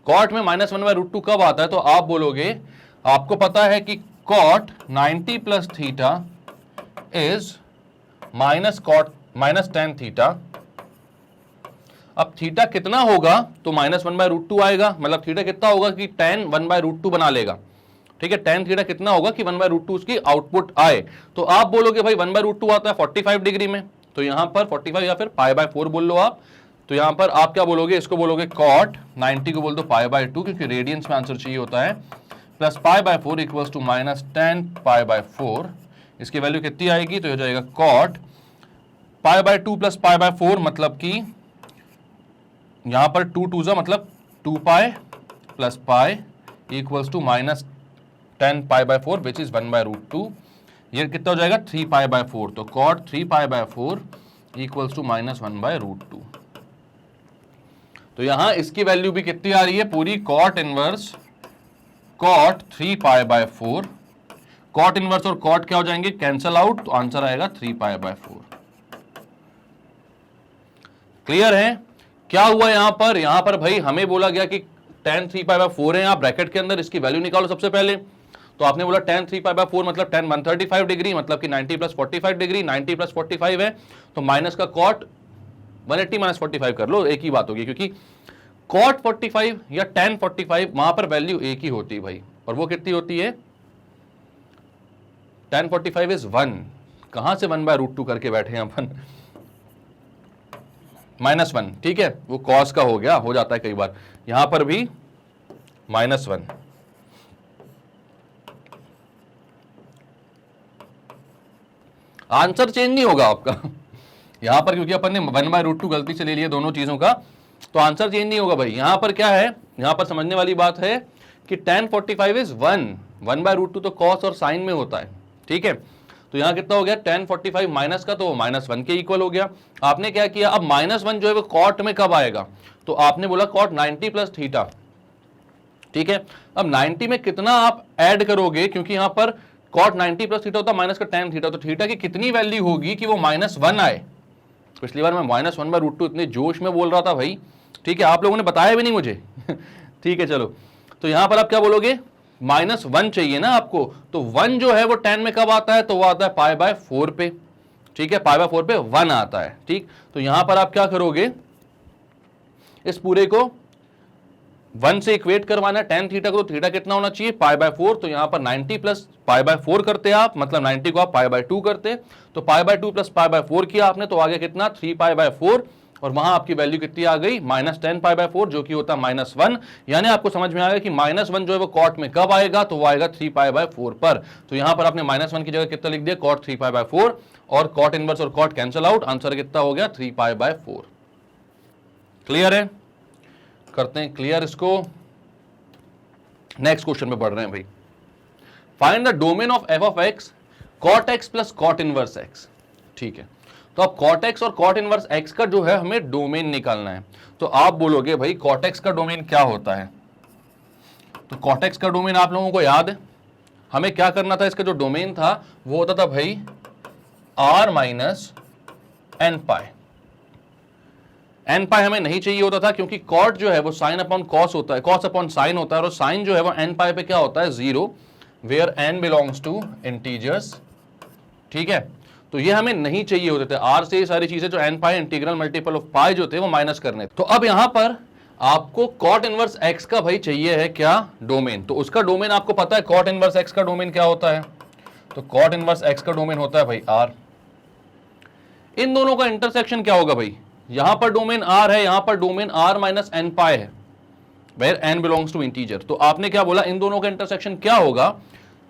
कॉट में माइनस 1 बाय रूट 2 कब आता है, तो आप बोलोगे आपको पता है कि cot 90 plus theta is minus cot minus tan theta. अब थीटा कितना होगा, तो माइनस 1 बाय रूट 2 आएगा, मतलब थीटा कितना होगा कि tan 1 बाय रूट 2 बना लेगा, ठीक है, tan थीटा कितना होगा कि 1 बाय रूट 2 उसकी आउटपुट आए। तो आप बोलोगे भाई 1 बाय रूट 2 आता है 45 डिग्री में, तो यहां पर 45 या फिर पाई बाय 4 बोल लो आप। तो यहां पर आप क्या बोलोगे, इसको बोलोगे कॉट 90 को बोल दो पाई बाय 2, क्योंकि रेडियंस में आंसर चाहिए होता है, plus pi by 4 equals to minus tan pi by 4, इसकी वैल्यू कितनी आएगी, तो हो जाएगा cot pi by 2 plus pi by 4, मतलब कि यहां पर 2 2 जा मतलब 2 pi plus pi equals to minus tan pi by 4 which is 1 by root 2, ये कितना हो जाएगा 3 पाई बाय 4, तो cot 3 pi by 4 equals to minus 1 by root 2। तो यहां इसकी वैल्यू भी कितनी आ रही है पूरी, cot inverse cot 3 pi by 4, cot inverse और कॉट क्या हो जाएंगे कैंसल आउट, तो आंसर आएगा 3 पाई बाय 4। क्लियर है। क्या हुआ यहां पर भाई हमें बोला गया कि tan 3 पाई बाय 4 है, आप ब्रैकेट के अंदर इसकी वैल्यू निकालो सबसे पहले। तो आपने बोला tan 3 पाई बाय 4 मतलब tan 135 डिग्री, मतलब कि 90 प्लस 45 डिग्री, 90 प्लस 45 है तो माइनस का कॉट 180 माइनस 45 कर लो, एक ही बात होगी, क्योंकि कॉट 45 या tan 45 वहां पर वैल्यू एक ही होती है भाई, और वो कितनी होती है tan 45 इज 1, कहां से 1 बाय रूट 2 करके बैठे हैं अपन, -1, ठीक है, वो कॉस का हो गया, हो जाता है कई बार, यहां पर भी -1। आंसर चेंज नहीं होगा आपका यहां पर, क्योंकि अपन ने 1/√2 गलती से ले लिया दोनों चीजों का, तो आंसर चेंज नहीं होगा भाई। यहां पर क्या है, यहां पर समझने वाली बात है कि tan 45 इज 1/√2 तो कॉस और साइन में होता है, ठीक है। तो यहां कितना हो गया, tan 45 माइनस का, तो वो -1 के इक्वल हो गया। आपने क्या किया, अब -1 जो है वो कॉट में कब आएगा, तो आपने बोला कॉट 90 + थीटा, ठीक है। अब 90 में कितना आप ऐड करोगे, क्योंकि यहां पर कॉट 90 + थीटा होता है माइनस का tan थीटा, तो थीटा की कितनी वैल्यू होगी कि वो -1 आए। पिछली बार मैं -1/√2 इतने जोश में बोल रहा था भाई, ठीक है, आप लोगों ने बताया भी नहीं मुझे ठीक है, चलो, तो यहां पर आप क्या बोलोगे, -1 चाहिए ना आपको, तो 1 जो है वो tan में कब आता है, तो वो आता है π/4 पे, ठीक है, π/4 पे 1 आता है, ठीक। तो यहां पर आप क्या करोगे, इस पूरे को 1 से इक्वेट करवाना है tan थीटा को, तो थीटा कितना होना चाहिए, π/4, तो यहां पर 90 + π/4 करते आप, मतलब 90 को आप π/2 करते, तो π/2 + π/4 किया आपने, तो आगे कितना 3π/4, और वहां आपकी वैल्यू कितनी आ गई, -10π/4, जो कि होता है -1। यानी आपको समझ में आ गया कि -1 जो है वो कॉट में कब आएगा, तो वो आएगा 3π/4 पर। तो यहां पर आपने -1 की जगह कितना लिख दिया, कॉट 3π/4, और कॉट इनवर्स और कॉट कैंसिल आउट, आंसर कितना हो गया, 3π/4। क्लियर है, करते हैं क्लियर इसको। नेक्स्ट क्वेश्चन में बढ़ रहे हैं भाई। Find the domain of f of x cot x + cot inverse x, ठीक है। तो अब cot x और cot इनवर्स x का जो है हमें डोमेन निकालना है। तो आप बोलोगे भाई cot x का डोमेन क्या होता है, तो cot x का डोमेन आप लोगों को याद है, हमें क्या करना था, इसका जो डोमेन था वो होता था भाई r - nπ। nπ हमें नहीं चाहिए होता था, क्योंकि cot जो है वो sin अपॉन cos होता है, cos अपॉन sin होता है, और sin जो है वो nπ पे क्या होता है, 0, where n belongs to integers, ठीक है। तो ये हमें नहीं चाहिए होते थे, r से ये सारी चीजें जो nπ इंटीग्रल मल्टीपल ऑफ पाई जो थे वो माइनस करने। तो अब यहां पर आपको cot इनवर्स x का भाई चाहिए है क्या, डोमेन। तो उसका डोमेन आपको पता है, cot इनवर्स x का डोमेन क्या होता है, तो cot इनवर्स x का डोमेन होता है भाई r। इन दोनों का इंटरसेक्शन क्या होगा भाई, यहां पर डोमेन r है, यहां पर डोमेन r - nπ है, where n belongs to integer. तो आपने क्या बोला, इन दोनों का इंटरसेक्शन क्या होगा,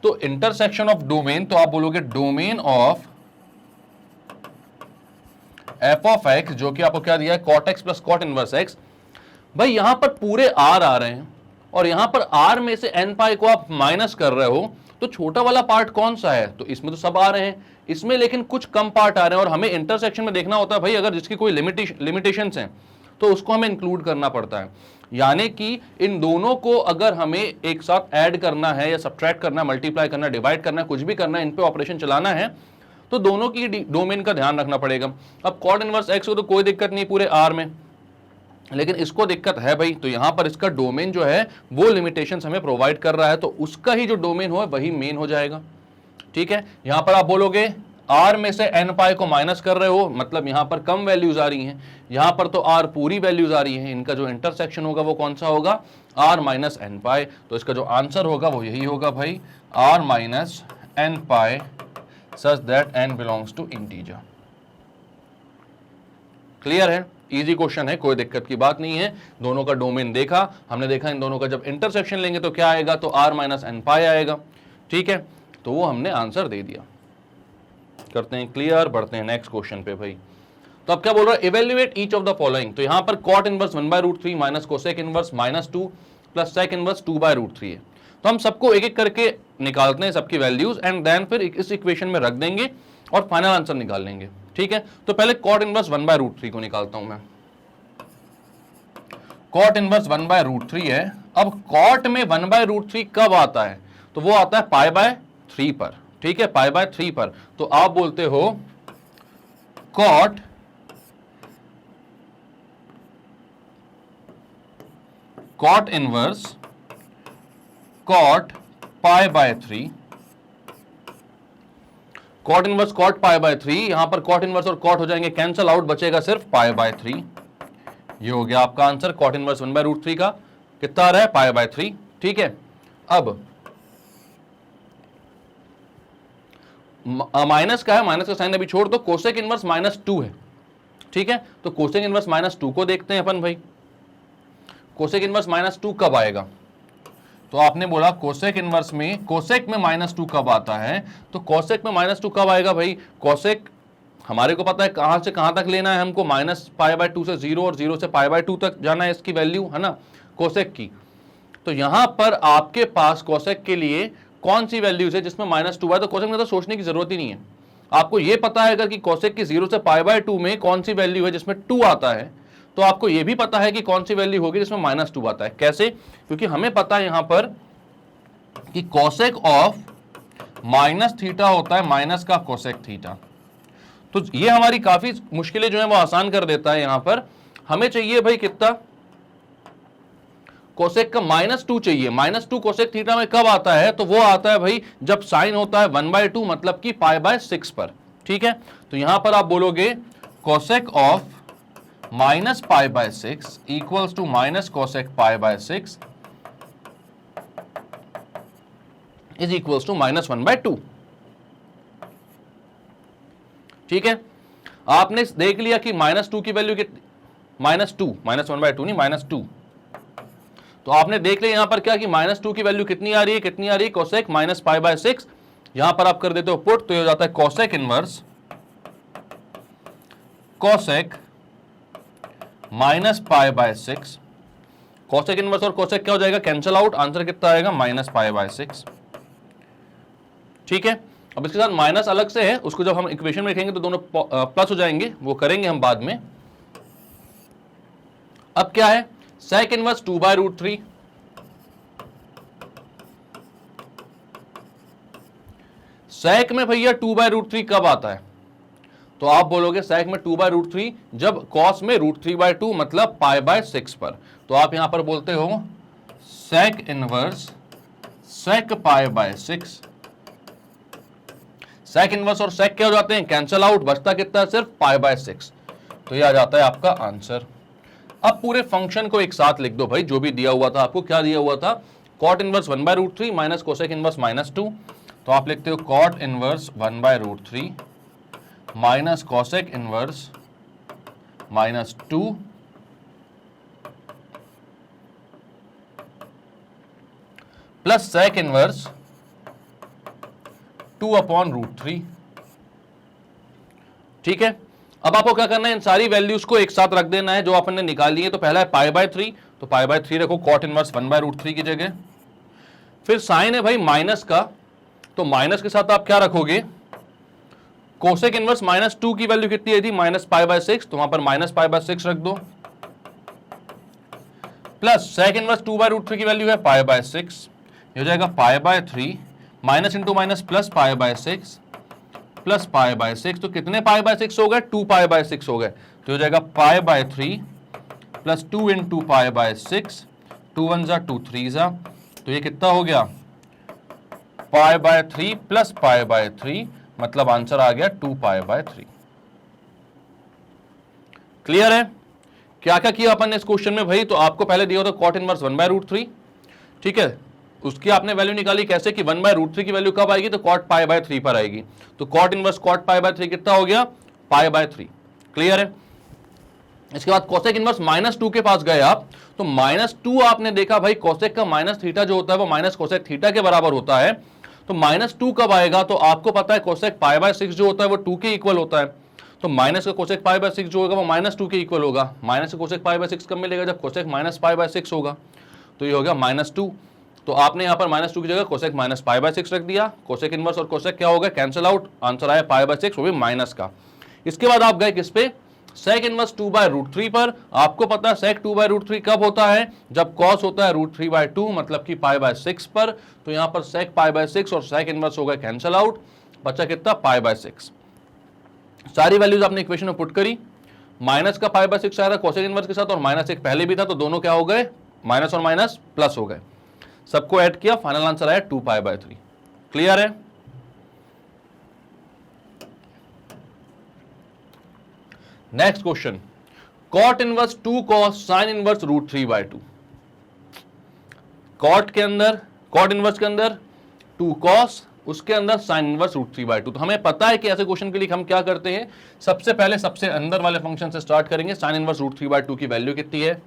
तो इंटरसेक्शन ऑफ डोमेन, तो आप बोलोगे domain of f of x, जो कि आपको क्या दिया है, cot x + cot inverse x। भाई यहां पर पूरे r आ रहे हैं, और यहां पर r में से nπ को आप माइनस कर रहे हो, तो छोटा वाला पार्ट कौन सा है, तो इसमें तो सब आ रहे हैं, इसमें लेकिन कुछ कम पार्ट आ रहे हैं, और हमें इंटरसेक्शन में देखना होता है भाई, अगर जिसकी कोई लिमिटेशंस हैं तो उसको हमें इंक्लूड करना पड़ता है। यानी कि इन दोनों को अगर हमें एक साथ ऐड करना है, या सब्ट्रैक्ट करना, मल्टीप्लाई करना, डिवाइड करना, कुछ भी करना है, इन पे ऑपरेशन चलाना है, तो दोनों की डोमेन का ध्यान रखना पड़ेगा। अब cot इनवर्स x को तो कोई दिक्कत नहीं पूरे r में, लेकिन इसको दिक्कत है भाई, तो यहां पर इसका डोमेन जो है वो लिमिटेशंस हमें प्रोवाइड कर रहा है, तो उसका ही जो डोमेन हो वही मेन हो जाएगा, ठीक है। यहां पर आप बोलोगे r में से nπ को माइनस कर रहे हो, मतलब यहां पर कम वैल्यूज आ रही हैं, यहां पर तो r पूरी वैल्यूज आ रही हैं, इनका जो इंटरसेक्शन होगा वो कौन सा होगा, r - nπ। तो इसका जो आंसर होगा वो यही होगा भाई, r - nπ such that n belongs to integer. Clear है, इजी क्वेश्चन है, कोई दिक्कत की बात नहीं है। दोनों का डोमेन देखा हमने, देखा इन दोनों का जब इंटरसेक्शन लेंगे तो क्या आएगा, तो r - nπ आएगा, ठीक है। तो वो हमने आंसर दे दिया। करते हैं क्लियर, बढ़ते हैं नेक्स्ट क्वेश्चन पे भाई। तो अब क्या बोल रहा है, evaluate each of the following. तो यहां पर cot inverse 1/√3 minus cosec inverse -2 plus sec inverse 2/√3 है। तो हम सबको एक एक करके निकालते हैं, सबकी वैल्यूज, एंड देन फिर इस इक्वेशन में रख देंगे और फाइनल आंसर निकाल लेंगे, ठीक है। तो पहले cot इनवर्स 1/√3 को निकालता हूं मैं। cot इनवर्स 1/√3 है। अब cot में 1/√3 कब आता है, तो वो आता है π/3 पर, ठीक है, π/3 पर। तो आप बोलते हो cot inverse cot π/3, cot inverse cot π/3, यहां पर cot इनवर्स और cot हो जाएंगे कैंसल आउट, बचेगा सिर्फ π/3। ये हो गया आपका आंसर, cot इनवर्स 1/√3 का कितना आ रहा है, π/3, ठीक है। अब माइनस का है, माइनस का साइन अभी छोड़ दो, कोसेक इनवर्स -2 है, ठीक है, तो कोसेक इनवर्स -2 को देखते हैं अपन भाई। कोसेक इनवर्स -2 कब आएगा? तो आपने बोला कोसेक इनवर्स में, कोसेक में -2 कब आता है? तो कोसेक में -2 कब आएगा भाई? कोसेक हमारे को पता है कहां से कहां तक लेना है हमको, -π/2 से 0 और 0 से π/2 तक जाना है इसकी वैल्यू, है ना, कोसेक की। तो यहां पर आपके पास कोसेक के लिए कौन सी वैल्यूज है जिसमें -2 है? तो कोसेक में तो सोचने की जरूरत ही नहीं है, आपको ये पता है अगर कि कोसेक की 0 से π/2 में कौन सी वैल्यू है जिसमें 2 आता है, तो आपको ये भी पता है कि कौन सी वैल्यू होगी जिसमें -2 आता है। कैसे? क्योंकि हमें पता है यहां पर कि कोसेक ऑफ -θ होता है माइनस का कोसेक थीटा। तो ये हमारी काफी मुश्किलें जो है वो आसान कर देता है। यहां पर हमें चाहिए भाई कितना? कोसेक का -2 चाहिए। -2 कोसेक थीटा में कब आता है? तो वो आता है भाई जब साइन होता है 1/2 मतलब कि π/6 पर। ठीक है, तो यहां पर आप बोलोगे cosec of -π/6 equals to minus cosec π/6 is equals to -1/2। ठीक है, आपने देख लिया कि -2 की वैल्यू कितनी, -2, -1/2 नहीं, -2। तो आपने देख लिया यहां पर क्या कि -2 की वैल्यू कितनी आ रही है, कितनी आ रही है? कोसेक -π/6। यहां पर आप कर देते हो पुट, तो ये हो जाता है cosec inverse cosec -π/6। Cosec inverse और कोसेक क्या हो जाएगा? कैंसिल आउट, आंसर कितना आएगा? -π/6। ठीक है, अब इसके साथ माइनस अलग से है, उसको जब हम इक्वेशन में लिखेंगे तो दोनों प्लस हो जाएंगे, वो करेंगे हम बाद में। अब क्या है? सेक इनवर्स 2/√3। सेक में भैया 2/√3 कब आता है? तो आप बोलोगे सेक में 2/√3 जब कॉस में √3/2 मतलब π/6 पर। तो आप यहां पर बोलते हो सेक इनवर्स सेक π/6। सेक इनवर्स और सेक क्या हो जाते हैं? कैंसल आउट, बचता कितना? सिर्फ π/6। तो ये आ जाता है आपका आंसर। अब पूरे फंक्शन को एक साथ लिख दो भाई, जो भी दिया हुआ था आपको। क्या दिया हुआ था? Cot inverse 1/√3 minus cosec inverse -2। तो आप लिखते हो cot inverse 1/√3 minus cosec inverse -2 plus sec inverse 2/√3। ठीक है, अब आपको क्या करना है? इन सारी वैल्यूज को एक साथ रख देना है जो अपन ने निकाली है। तो पहला है π/3, तो π/3 रखो कॉट इनवर्स 1/√3 की जगह। फिर साइन है भाई माइनस का, तो माइनस के साथ आप क्या रखोगे? कोसेक इनवर्स -2 की वैल्यू कितनी आई थी? -π/6, तो वहां पर -π/6 रख दो। प्लस सेक इनवर्स 2/√3 की वैल्यू है π/6, ये हो जाएगा π/3 minus into minus plus π/6 plus π/6। तो कितने π/6 हो गए? 2π/6 हो गए। तो हो जाएगा π/3 प्लस 2 इंटू π/6, 2 1 जा 2 3 जा, तो ये कितना हो गया? π/3 प्लस π/3, मतलब आंसर आ गया 2π/3। क्लियर है? क्या क्या किया अपन ने इस क्वेश्चन में भाई? तो आपको पहले दिया था कॉट इनवर्स 1/√3, ठीक है, उसकी आपने वैल्यू निकाली कैसे कि 1/√3 की वैल्यू कब आएगी? तो कॉट π/3 पर आएगी। तो कॉट इनवर्स कॉट π/3 कितना हो गया? π/3। क्लियर है? इसके बाद कोसेक इनवर्स -2 के पास गए आप, तो -2 आपने देखा भाई कोसेक का माइनस थीटा जो होता है वो माइनस कोसेक थीटा के बराबर होता है। तो -2 कब आएगा? तो आपको पता है कोसेक π/6 जो होता है वो 2 के इक्वल होता है। तो माइनस का कोसेक π/6 जो होगा वो -2 के इक्वल होगा। माइनस का कोसेक π/6 कब मिलेगा? जब कोसेक -π/6 होगा। तो ये हो गया -2। तो आपने यहां पर -2 की जगह कोसेक -π/6 रख दिया। कोसेक इनवर्स और कोसेक क्या होगा? कैंसिल आउट, आंसर आया π/6, वो भी माइनस का। इसके बाद आप गए किस पे? सेक इनवर्स 2/√3 पर। आपको पता है सेक 2/√3 कब होता है? जब कॉस होता है √3/2 मतलब कि π/6 पर। तो यहां पर सेक π/6 और सेक इनवर्स हो गए कैंसिल आउट, बचा कितना? π/6। सारी वैल्यूज आपने इक्वेशन में पुट करी। माइनस का π/6 आया था कोसेक इनवर्स के साथ, और -1 पहले भी था, तो दोनों क्या हो गए? माइनस और माइनस प्लस हो गए। सबको ऐड किया, फाइनल आंसर आया 2π/3। क्लियर है? Next question, cot inverse 2 cos sine inverse √3/2। Cot के अंदर, कॉट इनवर्स के अंदर 2 कॉस उसके अंदर साइन इनवर्स रूट 3/2। तो हमें पता है कि ऐसे क्वेश्चन के लिए हम क्या करते हैं, सबसे पहले सबसे अंदर वाले फंक्शन से स्टार्ट करेंगे। साइन इनवर्स रूट 3/2 की वैल्यू कितनी है,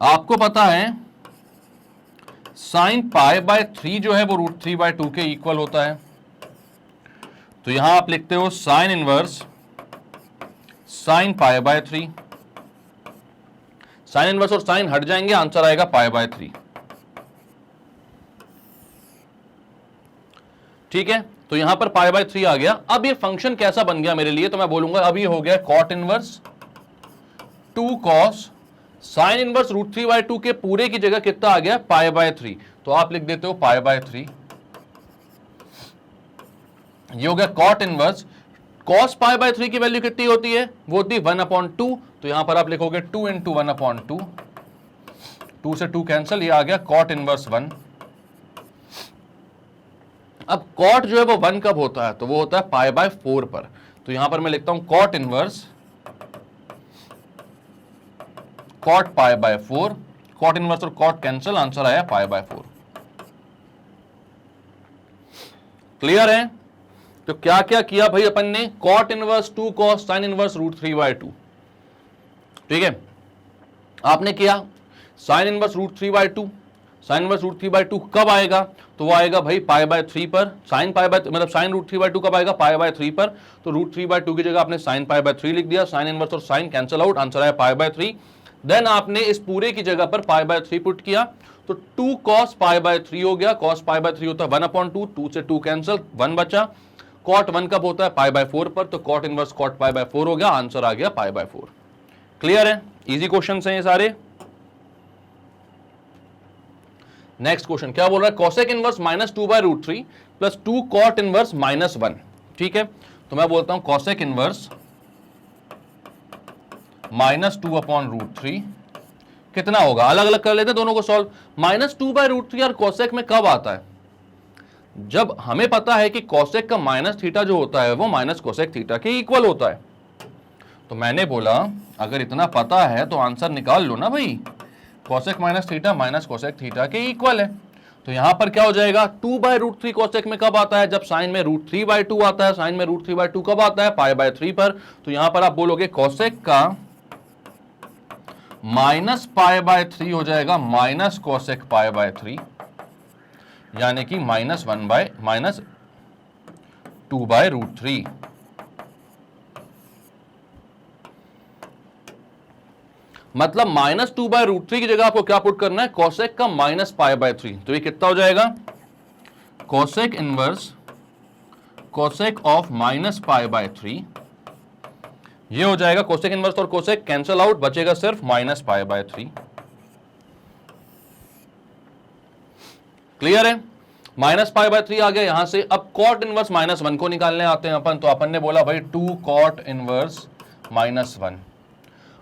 आपको पता है साइन π/3 जो है वो रूट 3/2 के इक्वल होता है। तो यहां आप लिखते हो sine inverse sine π/3, sine inverse और साइन हट जाएंगे, आंसर आएगा π/3। ठीक है, तो यहां पर π/3 आ गया। अब ये फंक्शन कैसा बन गया मेरे लिए, तो मैं बोलूंगा अब ये हो गया cot inverse 2 cos sine inverse root 3/2 के पूरे की जगह कितना आ गया, π/3। तो आप लिख देते हो π/3। ये हो गया कॉट इनवर्स cos π/3 की वैल्यू कितनी होती है, वो होती है 1/2। तो यहां पर आप लिखोगे 2 × 1/2, 2 से 2 कैंसिल, ये आ गया कॉट इनवर्स 1। अब कॉट जो है वो 1 कब होता है, तो वो होता है π/4 पर। तो यहां पर मैं लिखता हूं cot inverse cot π/4, cot inverse और कॉट कैंसिल, आंसर आया π/4। क्लियर है। तो क्या क्या किया भाई अपन ने, cot inverse 2 cos sine inverse root 3/2। ठीक है, आपने किया sine inverse root 3/2। Sine inverse root 3/2 कब आएगा, तो वो आएगा भाई π/3 पर। साइन मतलब साइन रूट 3/2 कब आएगा, π/3 पर। तो रूट 3/2 की जगह आपने साइन π/3 लिख दिया, साइन इनवर्स और साइन कैंसिल आउट, आंसर आया π/3। देन आपने इस पूरे की जगह पर π/3 पुट किया, तो 2 cos π/3 हो गया। cos π/3 होता है 1/2, 2 से 2 कैंसिल, 1 बचा। कॉट 1 कब होता है, π/4 पर। तो कॉट इनवर्स कॉट π/4 हो गया, आंसर आ गया π/4। क्लियर है, इजी क्वेश्चन है ये सारे। नेक्स्ट क्वेश्चन क्या बोल रहा है, cosec inverse -2/√3 plus 2 cot inverse -1। ठीक है, तो मैं बोलता हूं कोसेक इनवर्स -2/√3 कितना होगा, अलग अलग कर लेते हैं दोनों को सॉल्व। -2/√3 यार कोसेक में कब आता है, जब हमें पता है कि कोसेक का माइनस थीटा जो होता है वो माइनस कोसेक थीटा के इक्वल होता है। तो मैंने बोला अगर इतना पता है तो आंसर निकाल लो ना भाई, cosec minus theta minus cosec theta के इक्वल है। तो यहां पर क्या हो जाएगा, 2/√3 कोसेक में कब आता है, जब साइन में √3/2 आता है। साइन में √3/2 कब आता है, π/3 पर। तो यहां पर आप बोलोगे कोसेक का माइनस π/3 हो जाएगा माइनस कोसेक π/3, यानी कि -2/√3। मतलब -2/√3 की जगह आपको क्या पुट करना है, कोसेक का माइनस π/3। तो ये कितना हो जाएगा, कोसेक इनवर्स कोसेक ऑफ -π/3। ये हो जाएगा कोसेक इनवर्स और कोसेक कैंसिल आउट, बचेगा सिर्फ -π/3। क्लियर है, -π/3 आ गया यहां से। अब कॉट इनवर्स -1 को निकालने आते हैं अपन। तो अपन ने बोला भाई 2 कॉट इनवर्स -1।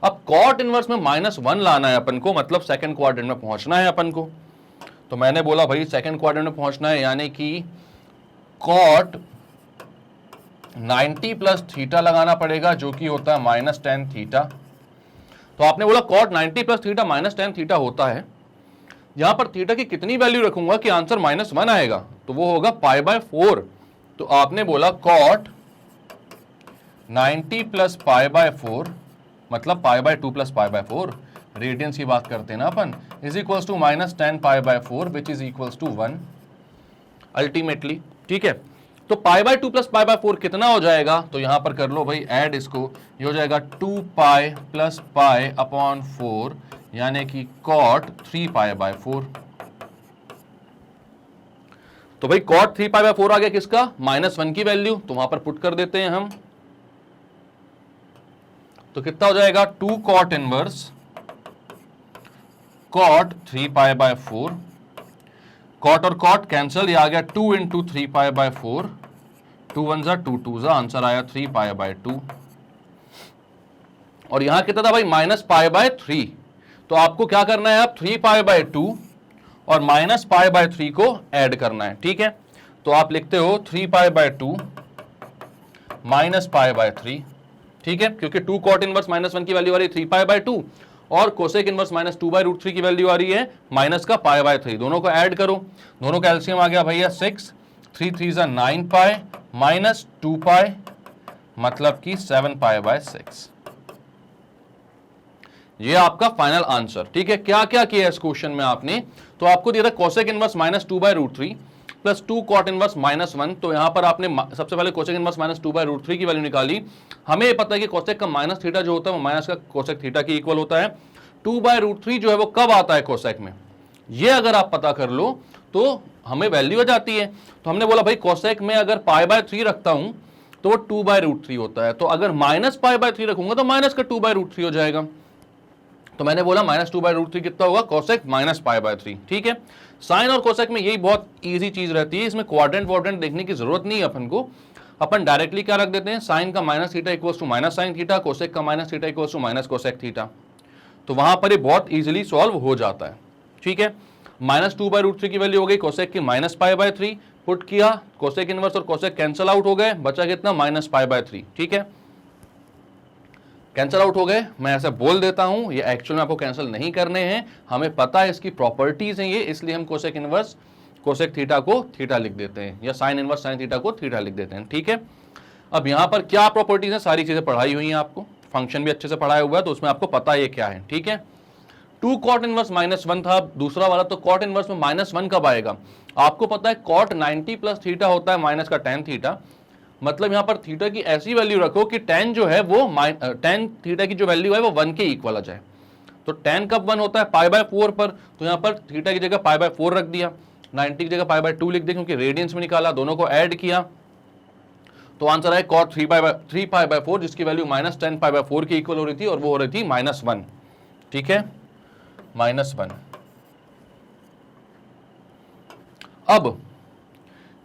अब कॉट इनवर्स में -1 लाना है अपन को, मतलब सेकंड क्वाड्रेंट में पहुंचना है अपन को। तो मैंने बोला भाई सेकंड क्वाड्रेंट में पहुंचना है, यानी कि कॉट 90 प्लस थीटा लगाना पड़ेगा, जो कि होता है -10 थीटा। तो आपने बोला कॉट 90 प्लस थीटा -10 थीटा होता है, यहां पर थीटा की कितनी वैल्यू रखूंगा कि आंसर -1 आएगा, तो वो होगा π/4। तो आपने बोला कॉट 90 प्लस π/4 मतलब π/2 प्लस π/4, रेडियंस की बात करते हैं ना अपन, is equals to -10 π/4 which is equals to 1 ultimately. ठीक है, तो π/2 प्लस π/4 कितना हो जाएगा, तो यहां पर कर लो भाई ऐड इसको, ये हो जाएगा 2π प्लस π/4, यानी कि कॉट 3π/4। तो भाई कॉट 3π/4 आ गया किसका, -1 की वैल्यू, तो वहां पर पुट कर देते हैं हम। तो कितना हो जाएगा, 2 कॉट इनवर्स कॉट 3π/4, कॉट और कॉट कैंसल, ये आ गया 2 × 3π/4, 2 1 जा 2 2 जा, आंसर आया 3π/2। और यहां कितना था भाई -π/3। तो आपको क्या करना है, आप 3π/2 और -π/3 को ऐड करना है। ठीक है, तो आप लिखते हो 3π/2 -π/3। ठीक है, क्योंकि 2 कॉट इनवर्स -1 की वैल्यू आ रही 3π/2 और कोसेक इनवर्स माइनस 2/√3 की वैल्यू आ रही है माइनस का π/3। दोनों को ऐड करो, दोनों का एलसीएम आ गया भैया 6, 3 3 9 पाई माइनस 2 पाई मतलब कि 7 π/6। ये आपका फाइनल आंसर। ठीक है, क्या क्या किया इस क्वेश्चन में आपने, तो आपको दिया था cosec inverse minus 2/√3 plus 2 cot inverse -1। तो यहां पर आपने सबसे पहले कोसेक इनवर्स माइनस 2/√3 की वैल्यू निकाली। हमें ये पता है कि कोसेक का माइनस थीटा जो होता है वो माइनस का कोसेक थीटा के इक्वल होता है। 2/√3 जो है वो कब आता है कोसेक में, ये अगर आप पता कर लो तो हमें वैल्यू आ जाती है। तो हमने बोला भाई कोसेक में अगर π/3 रखता हूं तो वो 2/√3 होता है, तो अगर माइनस π/3 रखूंगा तो माइनस का 2/√3 हो जाएगा। तो मैंने बोला माइनस 2/√3 कितना होगा, कोसेक माइनस π/3। ठीक है, साइन और कोसेक में यही बहुत इजी चीज रहती है, इसमें क्वाड्रेंट वाड्रेंट देखने की जरूरत नहीं है अपन को। अपन डायरेक्टली क्या रख देते हैं, साइन का minus theta equals to minus sine theta, cosec का minus theta equals to minus cosec theta. तो वहां पर ये बहुत इजीली सॉल्व हो जाता है। ठीक है, माइनस 2/√3 की वैल्यू हो गई कोसेक की माइनस π/3, पुट किया, कोसेक इनवर्स और कोसेक कैंसिल आउट हो गए, बचा कितना माइनस π/3। ठीक है, कैंसिल आउट हो गए, मैं ऐसे बोल देता हूं, ये एक्चुअल में आपको कैंसिल नहीं करने हैं, हमें पता है इसकी प्रॉपर्टीज हैं ये, इसलिए हम कोसेक इनवर्स कोसेक थीटा को थीटा लिख देते हैं, या साइन इनवर्स साइन थीटा को थीटा लिख देते हैं। ठीक है, अब यहां पर क्या प्रॉपर्टीज हैं, सारी चीजें पढ़ाई हुई हैं आपको, फंक्शन भी अच्छे से पढ़ाया हुआ है, तो उसमें आपको पता है ये क्या है। ठीक है, 2 कॉट इनवर्स -1 था दूसरा वाला, तो कॉट इनवर्स में -1 कब आएगा, आपको पता है कॉट 90 प्लस थीटा होता है माइनस का tan थीटा, मतलब यहां पर थीटा की ऐसी वैल्यू रखो कि tan जो है वो tan थीटा की जो वैल्यू है वो 1 के इक्वल आ जाए। तो tan कब 1 होता है, π/4 पर, तो यहां पर थीटा की जगह π/4 रख दिया, 90 की जगह π/2 लिख दिया क्योंकि रेडियंस में निकाला, दोनों को ऐड किया, तो आंसर है cot 3π/4 जिसकी वैल्यू माइनस tan π/4 की इक्वल हो रही थी और वो हो रही थी -1। ठीक है, -1। अब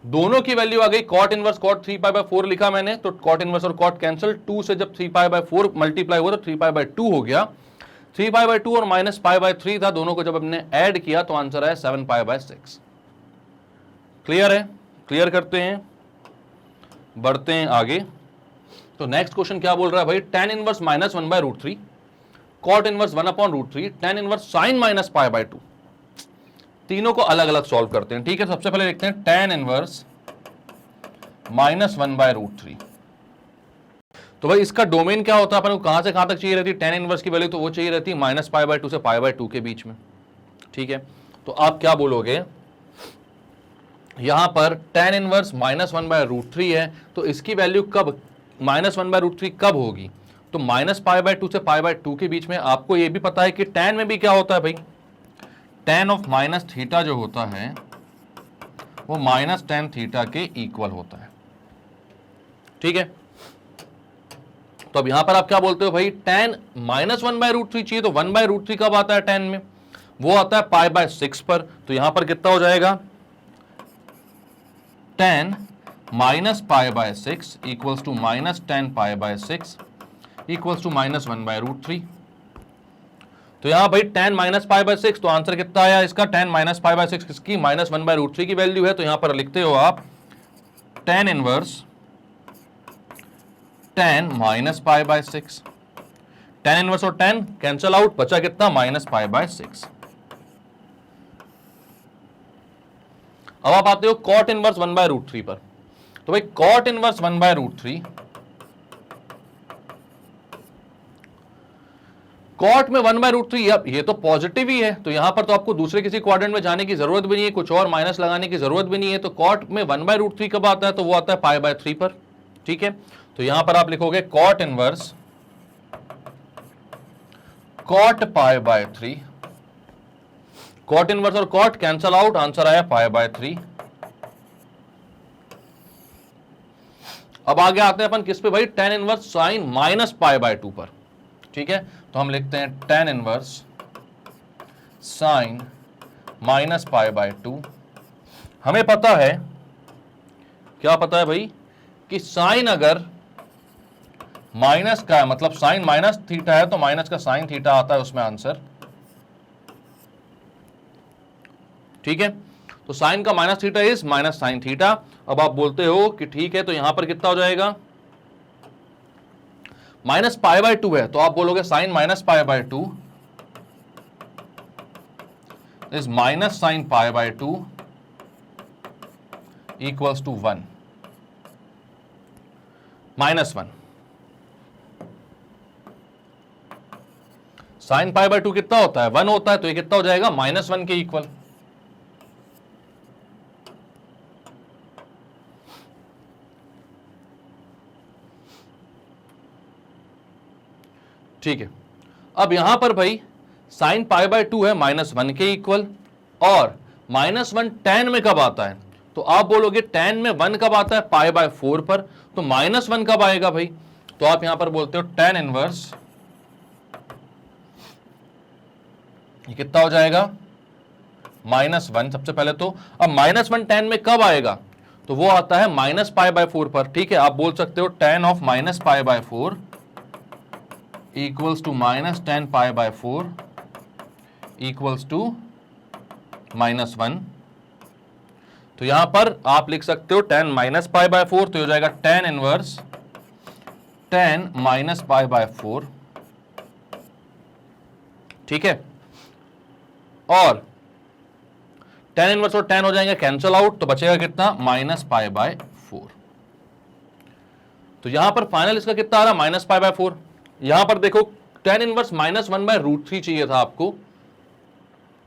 दोनों की वैल्यू आ गई, कॉट इनवर्स कॉट 3π/4 लिखा मैंने, तो कॉट इनवर्स और कॉट कैंसिल, 2 से जब 3π/4 मल्टीप्लाई हुआ तो 3π/2 हो गया, 3π/2 और माइनस π/3 था, दोनों को जब हमने ऐड किया तो आंसर है 7π/6। क्लियर है, क्लियर करते हैं, बढ़ते हैं आगे। तो नेक्स्ट क्वेश्चन क्या बोल रहा है भाई, tan inverse -1/√3 cot inverse 1/√3 tan inverse sine minus π/2, तीनों को अलग अलग सॉल्व करते हैं। ठीक है, सबसे पहले देखते हैं tan इनवर्स -1/√3। तो भाई इसका डोमेन क्या होता है, अपन को कहां से कहां तक चाहिए रहती है tan इनवर्स की वैल्यू, तो वो चाहिए रहती है -π/2 से π/2 के बीच में। ठीक है, तो आप क्या बोलोगे, यहां पर tan इनवर्स -1/√3 है, तो इसकी वैल्यू कब -1/√3 कब होगी, तो -π/2 से π/2 के बीच में। आपको यह भी पता है कि tan में भी क्या होता है भाई, tan ऑफ माइनस थीटा जो होता है वो माइनस tan थीटा के इक्वल होता है। ठीक है, तो अब यहां पर आप क्या बोलते हो भाई, tan -1/√3 चाहिए, तो 1/√3 कब आता है tan में, वो आता है π/6 पर, तो यहां पर कितना हो जाएगा, tan -π/6 equals to minus tan π/6 equals to -1/√3। तो यहां भाई tan -π/6, तो आंसर कितना आया इसका, tan -π/6 किसकी, -1/√3 की वैल्यू है, तो यहां पर लिखते हो आप tan inverse tan -π/6, tan inverse और tan कैंसल आउट, बचा कितना -π/6। अब आप आते हो cot इनवर्स 1/√3 पर, तो भाई cot इनवर्स 1/√3, कॉट में 1/√3, ये तो पॉजिटिव ही है, तो यहां पर तो आपको दूसरे किसी क्वाड्रेंट में जाने की जरूरत भी नहीं है, कुछ और माइनस लगाने की जरूरत भी नहीं है। तो कॉट में 1/√3 कब आता है, तो वो आता है π/3 पर। ठीक है, तो यहां पर आप लिखोगे cot inverse cot π/3, cot inverse और कॉट कैंसल आउट, आंसर आया π/3। अब आगे आते हैं अपन किस पे भाई, tan इनवर्स साइन माइनस π/2 पर। ठीक है, तो हम लिखते हैं tan इनवर्स साइन माइनस π/2। हमें पता है, क्या पता है भाई, कि साइन अगर माइनस का है, मतलब साइन माइनस थीटा है तो माइनस का साइन थीटा आता है उसमें आंसर। ठीक है, तो साइन का minus theta is minus sine theta. अब आप बोलते हो कि ठीक है, तो यहां पर कितना हो जाएगा, -π/2 है, तो आप बोलोगे sine -π/2 is minus sine pi by 2 equals to 1, -1। Sine pi by 2 कितना होता है? 1 होता है, तो ये कितना हो जाएगा? -1 के इक्वल। ठीक है, अब यहां पर भाई साइन पाई बाय 2 है -1 के इक्वल, और -1 tan में कब आता है? तो आप बोलोगे tan में 1 कब आता है? पाई बाय 4 पर। तो -1 कब आएगा भाई? तो आप यहां पर बोलते हो tan इनवर्स, ये कितना हो जाएगा? -1 सबसे पहले तो। अब -1 tan में कब आएगा? तो वो आता है -π/4 पर। ठीक है, आप बोल सकते हो tan of -π/4 equals to -tan π/4 equals to -1। तो यहां पर आप लिख सकते हो tan -π/4, तो हो जाएगा tan इनवर्स tan -π/4। ठीक है, और tan इनवर्स और tan हो जाएंगे कैंसल आउट, तो बचेगा कितना? -π/4। तो यहां पर फाइनल इसका कितना आ रहा? -π/4। यहां पर देखो tan इनवर्स -1/√3 चाहिए था आपको।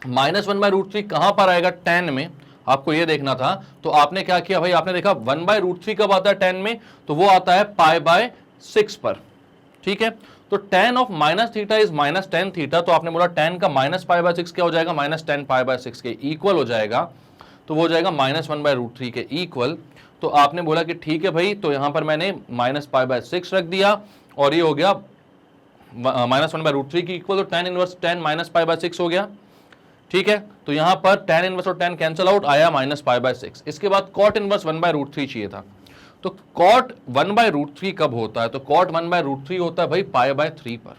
-1/√3 कहां पर आएगा? tan में आपको ये देखना था। तो आपने क्या किया भाई? आपने देखा 1/√3 कब आता है tan में? तो वो आता है π/6 पर। ठीक है, तो tan ऑफ -θ इज -tan θ, तो आपने बोला tan का -π/6 क्या हो जाएगा? -tan π/6 के इक्वल हो जाएगा, तो वो हो जाएगा -1/√3 के इक्वल। तो आपने बोला कि ठीक है भाई, तो यहां पर मैंने -π/6 रख दिया, और ये हो गया -1/√3 की इक्वल, तो tan इनवर्स tan -π/6 हो गया। ठीक है, तो यहां पर tan इनवर्स और tan कैंसिल आउट, आया -π/6। इसके बाद cot इनवर्स 1/√3 चाहिए था। तो cot 1/√3 कब होता है? तो cot 1/√3 होता है भाई π/3 पर।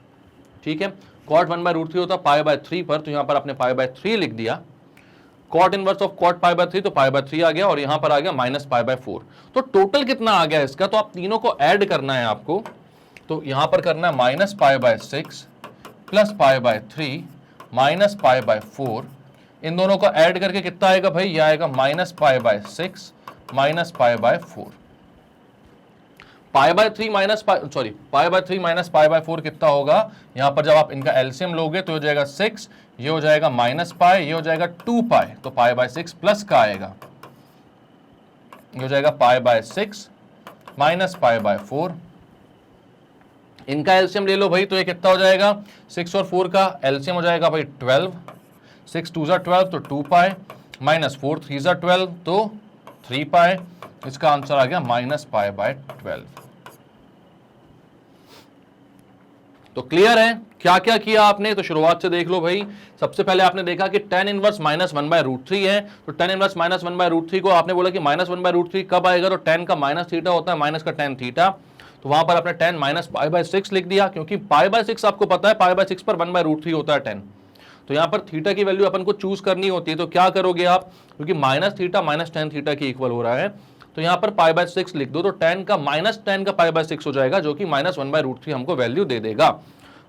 ठीक है, cot 1/√3 होता है π/3 पर, तो यहां पर आपने π/3 लिख दिया। cot इनवर्स ऑफ cot π/3, तो π/3 आ गया, और यहां पर आ गया -π/4। तो टोटल कितना आ गया इसका? तो आप तीनों को ऐड करना है आपको। तो यहां पर करना है -π/6 प्लस π/3 -π/4। इन दोनों को ऐड करके कितना आएगा भाई? ये आएगा -π/6 -π/4। π/3 माइनस π/4 कितना होगा? यहां पर जब आप इनका एलसीएम लोगे तो हो जाएगा 6, ये हो जाएगा -π, ये हो जाएगा 2π, तो π/6 प्लस का आएगा, ये हो जाएगा π/6 माइनस π/4। इनका एलसीएम ले लो भाई, तो ये कितना हो जाएगा? 6 और 4 का एलसीएम हो जाएगा भाई 12, 6 2 12, तो 2π माइनस 4 3 12, तो 3π। इसका आंसर आ गया -π/12। तो क्लियर है क्या क्या किया आपने? तो शुरुआत से देख लो भाई। सबसे पहले आपने देखा कि tan इनवर्स -1/√3 है, तो tan इनवर्स -1/√3 को आपने बोला कि -1/√3 कब आएगा? तो tan का -θ होता है, माइनस का tan थीटा, तो वहां पर आपने tan -π/6 लिख दिया, क्योंकि π/6 आपको पता है π/6 पर 1/√3 होता है tan। तो यहां पर थीटा की वैल्यू अपन को चूज करनी होती है, तो क्या करोगे आप? क्योंकि -θ माइनस tan थीटा के इक्वल हो रहा है, तो यहां पर π/6 लिख दो, तो tan का -tan का π/6 हो जाएगा, जो कि -1/√3 हमको वैल्यू दे देगा।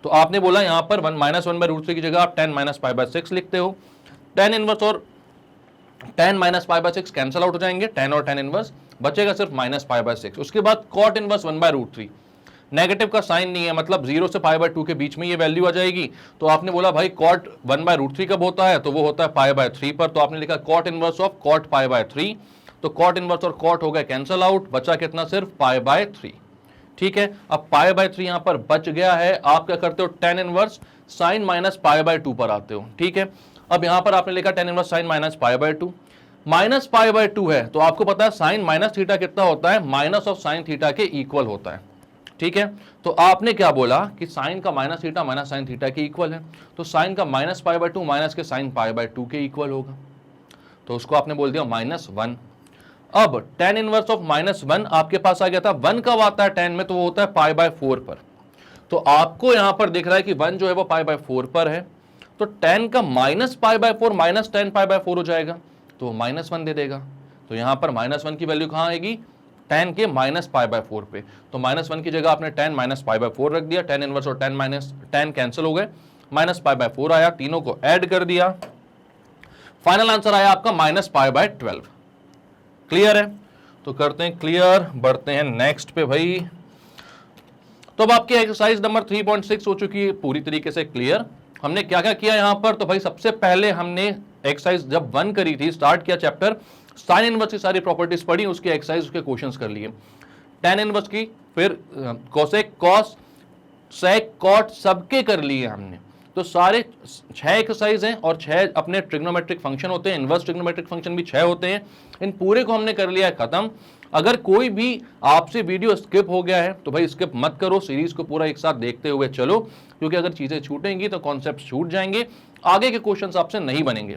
तो आपने बोला यहां पर -1/√3 की जगह आप tan -π/6 लिखते हो। tan इनवर्स और tan -π/6 कैंसिल आउट हो जाएंगे, tan और tan इनवर्स, बचेगा सिर्फ -π/6। उसके बाद cot इनवर्स 1/√3, नेगेटिव का साइन नहीं है, मतलब 0 से π/2 के बीच में ये वैल्यू आ जाएगी। तो आपने बोला भाई cot 1/√3 कब होता है? तो वो होता है π/3 पर, तो आपने लिखा cot इनवर्स ऑफ cot π/3, तो cot इनवर्स और cot हो गए कैंसिल आउट, बचा कितना? सिर्फ π/3। ठीक है, अब π/3 यहां पर बच गया है। आप क्या करते हो? tan इनवर्स sin -π/2 पर आते हो। ठीक है, अब यहां पर आपने लिखा tan इनवर्स sin -π/2, -π/2 है, तो आपको पता है sin -θ कितना होता है? माइनस ऑफ sin θ के इक्वल होता है। ठीक है, तो आपने क्या बोला कि साइन का -θ माइनस sin θ के इक्वल है, तो साइन का -π/2 माइनस के sin π/2 के इक्वल होगा, तो उसको आपने बोल दिया -1। अब tan इनवर्स ऑफ -1 आपके पास आ गया था। 1 कब आता है tan में? तो वो होता है π/4 पर। तो आपको यहां पर दिख रहा है कि 1 जो है वो π/4 पर है, तो tan का -π/4 माइनस tan π/4 हो जाएगा, तो वो -1 दे देगा। तो यहां पर -1 की वैल्यू कहां आएगी? tan के -π/4 पे, तो -1 की जगह आपने tan -π/4 रख दिया। tan इनवर्स और tan कैंसिल हो गए, -π/4 आया, तीनों को ऐड कर दिया, फाइनल आंसर आया आपका -π/12। क्लियर है? तो करते हैं क्लियर, बढ़ते हैं नेक्स्ट पे भाई। तो अब आपकी एक्सरसाइज नंबर 3.6 हो चुकी है पूरी तरीके से क्लियर। हमने क्या क्या किया यहां पर, तो भाई सबसे पहले हमने एक्सरसाइज जब 1 करी थी, स्टार्ट किया चैप्टर, साइन इनवर्स की सारी प्रॉपर्टीज पढ़ी, उसकी एक्सरसाइज, उसके क्वेश्चंस कर लिए, टेन इनवर्स की, फिर कोसेक, कॉस, सेक, कॉट सबके कर लिए हमने। तो सारे 6 एक्सरसाइज हैं और 6 अपने ट्रिग्नोमेट्रिक फंक्शन होते हैं, इनवर्स ट्रिग्नोमेट्रिक फंक्शन भी 6 होते हैं। इन पूरे को हमने कर लिया है खत्म। अगर कोई भी आपसे वीडियो स्किप हो गया है तो भाई स्किप मत करो, सीरीज को पूरा एक साथ देखते हुए चलो, क्योंकि अगर चीजें छूटेंगी तो कॉन्सेप्ट छूट जाएंगे, आगे के क्वेश्चंस आपसे नहीं बनेंगे।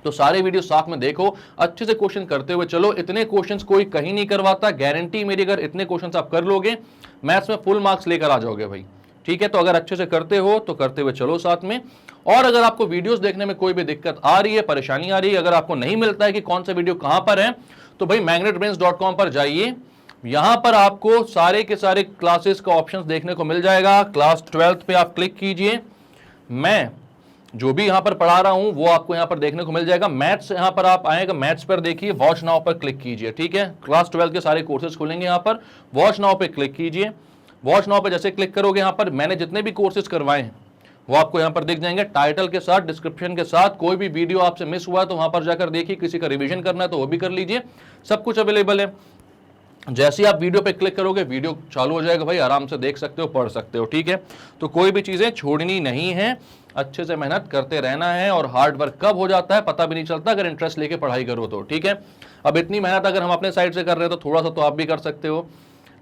तो सारे वीडियो साथ में देखो, अच्छे से क्वेश्चन करते हुए चलो। इतने क्वेश्चंस कोई कहीं नहीं करवाता, गारंटी मेरी, अगर इतने क्वेश्चंस आप कर लोगे मैथ्स में फुल मार्क्स लेकर आ जाओगे भाई। ठीक है, तो अगर अच्छे से करते हो तो करते हुए चलो साथ में। और अगर आपको वीडियोस देखने में कोई भी दिक्कत आ रही है, परेशानी आ रही है, अगर आपको नहीं मिलता है कि कौन सा वीडियो कहां पर है, तो भाई magnetbrains.com पर जाइए। यहां पर आपको सारे के सारे क्लासेस का ऑप्शंस देखने को मिल जाएगा। क्लास 12th पे आप क्लिक कीजिए, मैं जो भी यहां पर पढ़ा रहा हूं वो आपको यहां पर देखने को मिल जाएगा। मैथ्स यहां पर आप आएगा, मैथ्स पर देखिए, वॉच नाउ पर क्लिक कीजिए। ठीक है, क्लास 12 के सारे कोर्सेज खुलेंगे यहां पर, वॉच नाउ पे क्लिक कीजिए। वॉच नाउ पे जैसे क्लिक करोगे, यहां पर मैंने जितने भी कोर्सेज करवाए हैं वो आपको यहां पर दिख जाएंगे, टाइटल के साथ, डिस्क्रिप्शन के साथ। कोई भी वीडियो आपसे मिस हुआ तो वहां पर जाकर देखिए, किसी का रिवीजन करना है तो वो भी कर लीजिए, सब कुछ अवेलेबल है। जैसे आप वीडियो पे क्लिक करोगे वीडियो चालू हो जाएगा भाई, आराम से देख सकते हो, पढ़ सकते हो। ठीक है, तो कोई भी चीजें छोड़नी नहीं है, अच्छे से मेहनत करते रहना है, और हार्ड वर्क कब हो जाता है पता भी नहीं चलता अगर इंटरेस्ट लेके पढ़ाई करो तो। ठीक है, अब इतनी मेहनत अगर हम अपने साइड से कर रहे हैं तो थोड़ा सा तो आप भी कर सकते हो।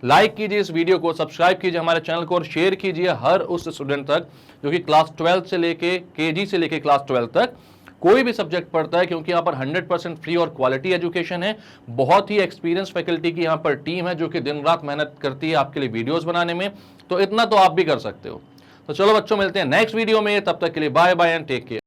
लाइक कीजिए इस वीडियो को, सब्सक्राइब कीजिए हमारे चैनल को, और शेयर कीजिए हर उस स्टूडेंट तक जो कि क्लास 12 से लेके केजी से लेके क्लास 12 तक कोई भी सब्जेक्ट पढ़ता है, क्योंकि यहाँ पर 100% फ्री और क्वालिटी एजुकेशन है। बहुत ही एक्सपीरियंस फैकल्टी की यहाँ पर टीम है जो कि दिन रात मेहनत करती है आपके लिए वीडियोस बनाने में, तो इतना तो आप भी कर सकते हो। तो चलो बच्चों, मिलते हैं नेक्स्ट वीडियो में, तब तक के लिए bye bye and take care.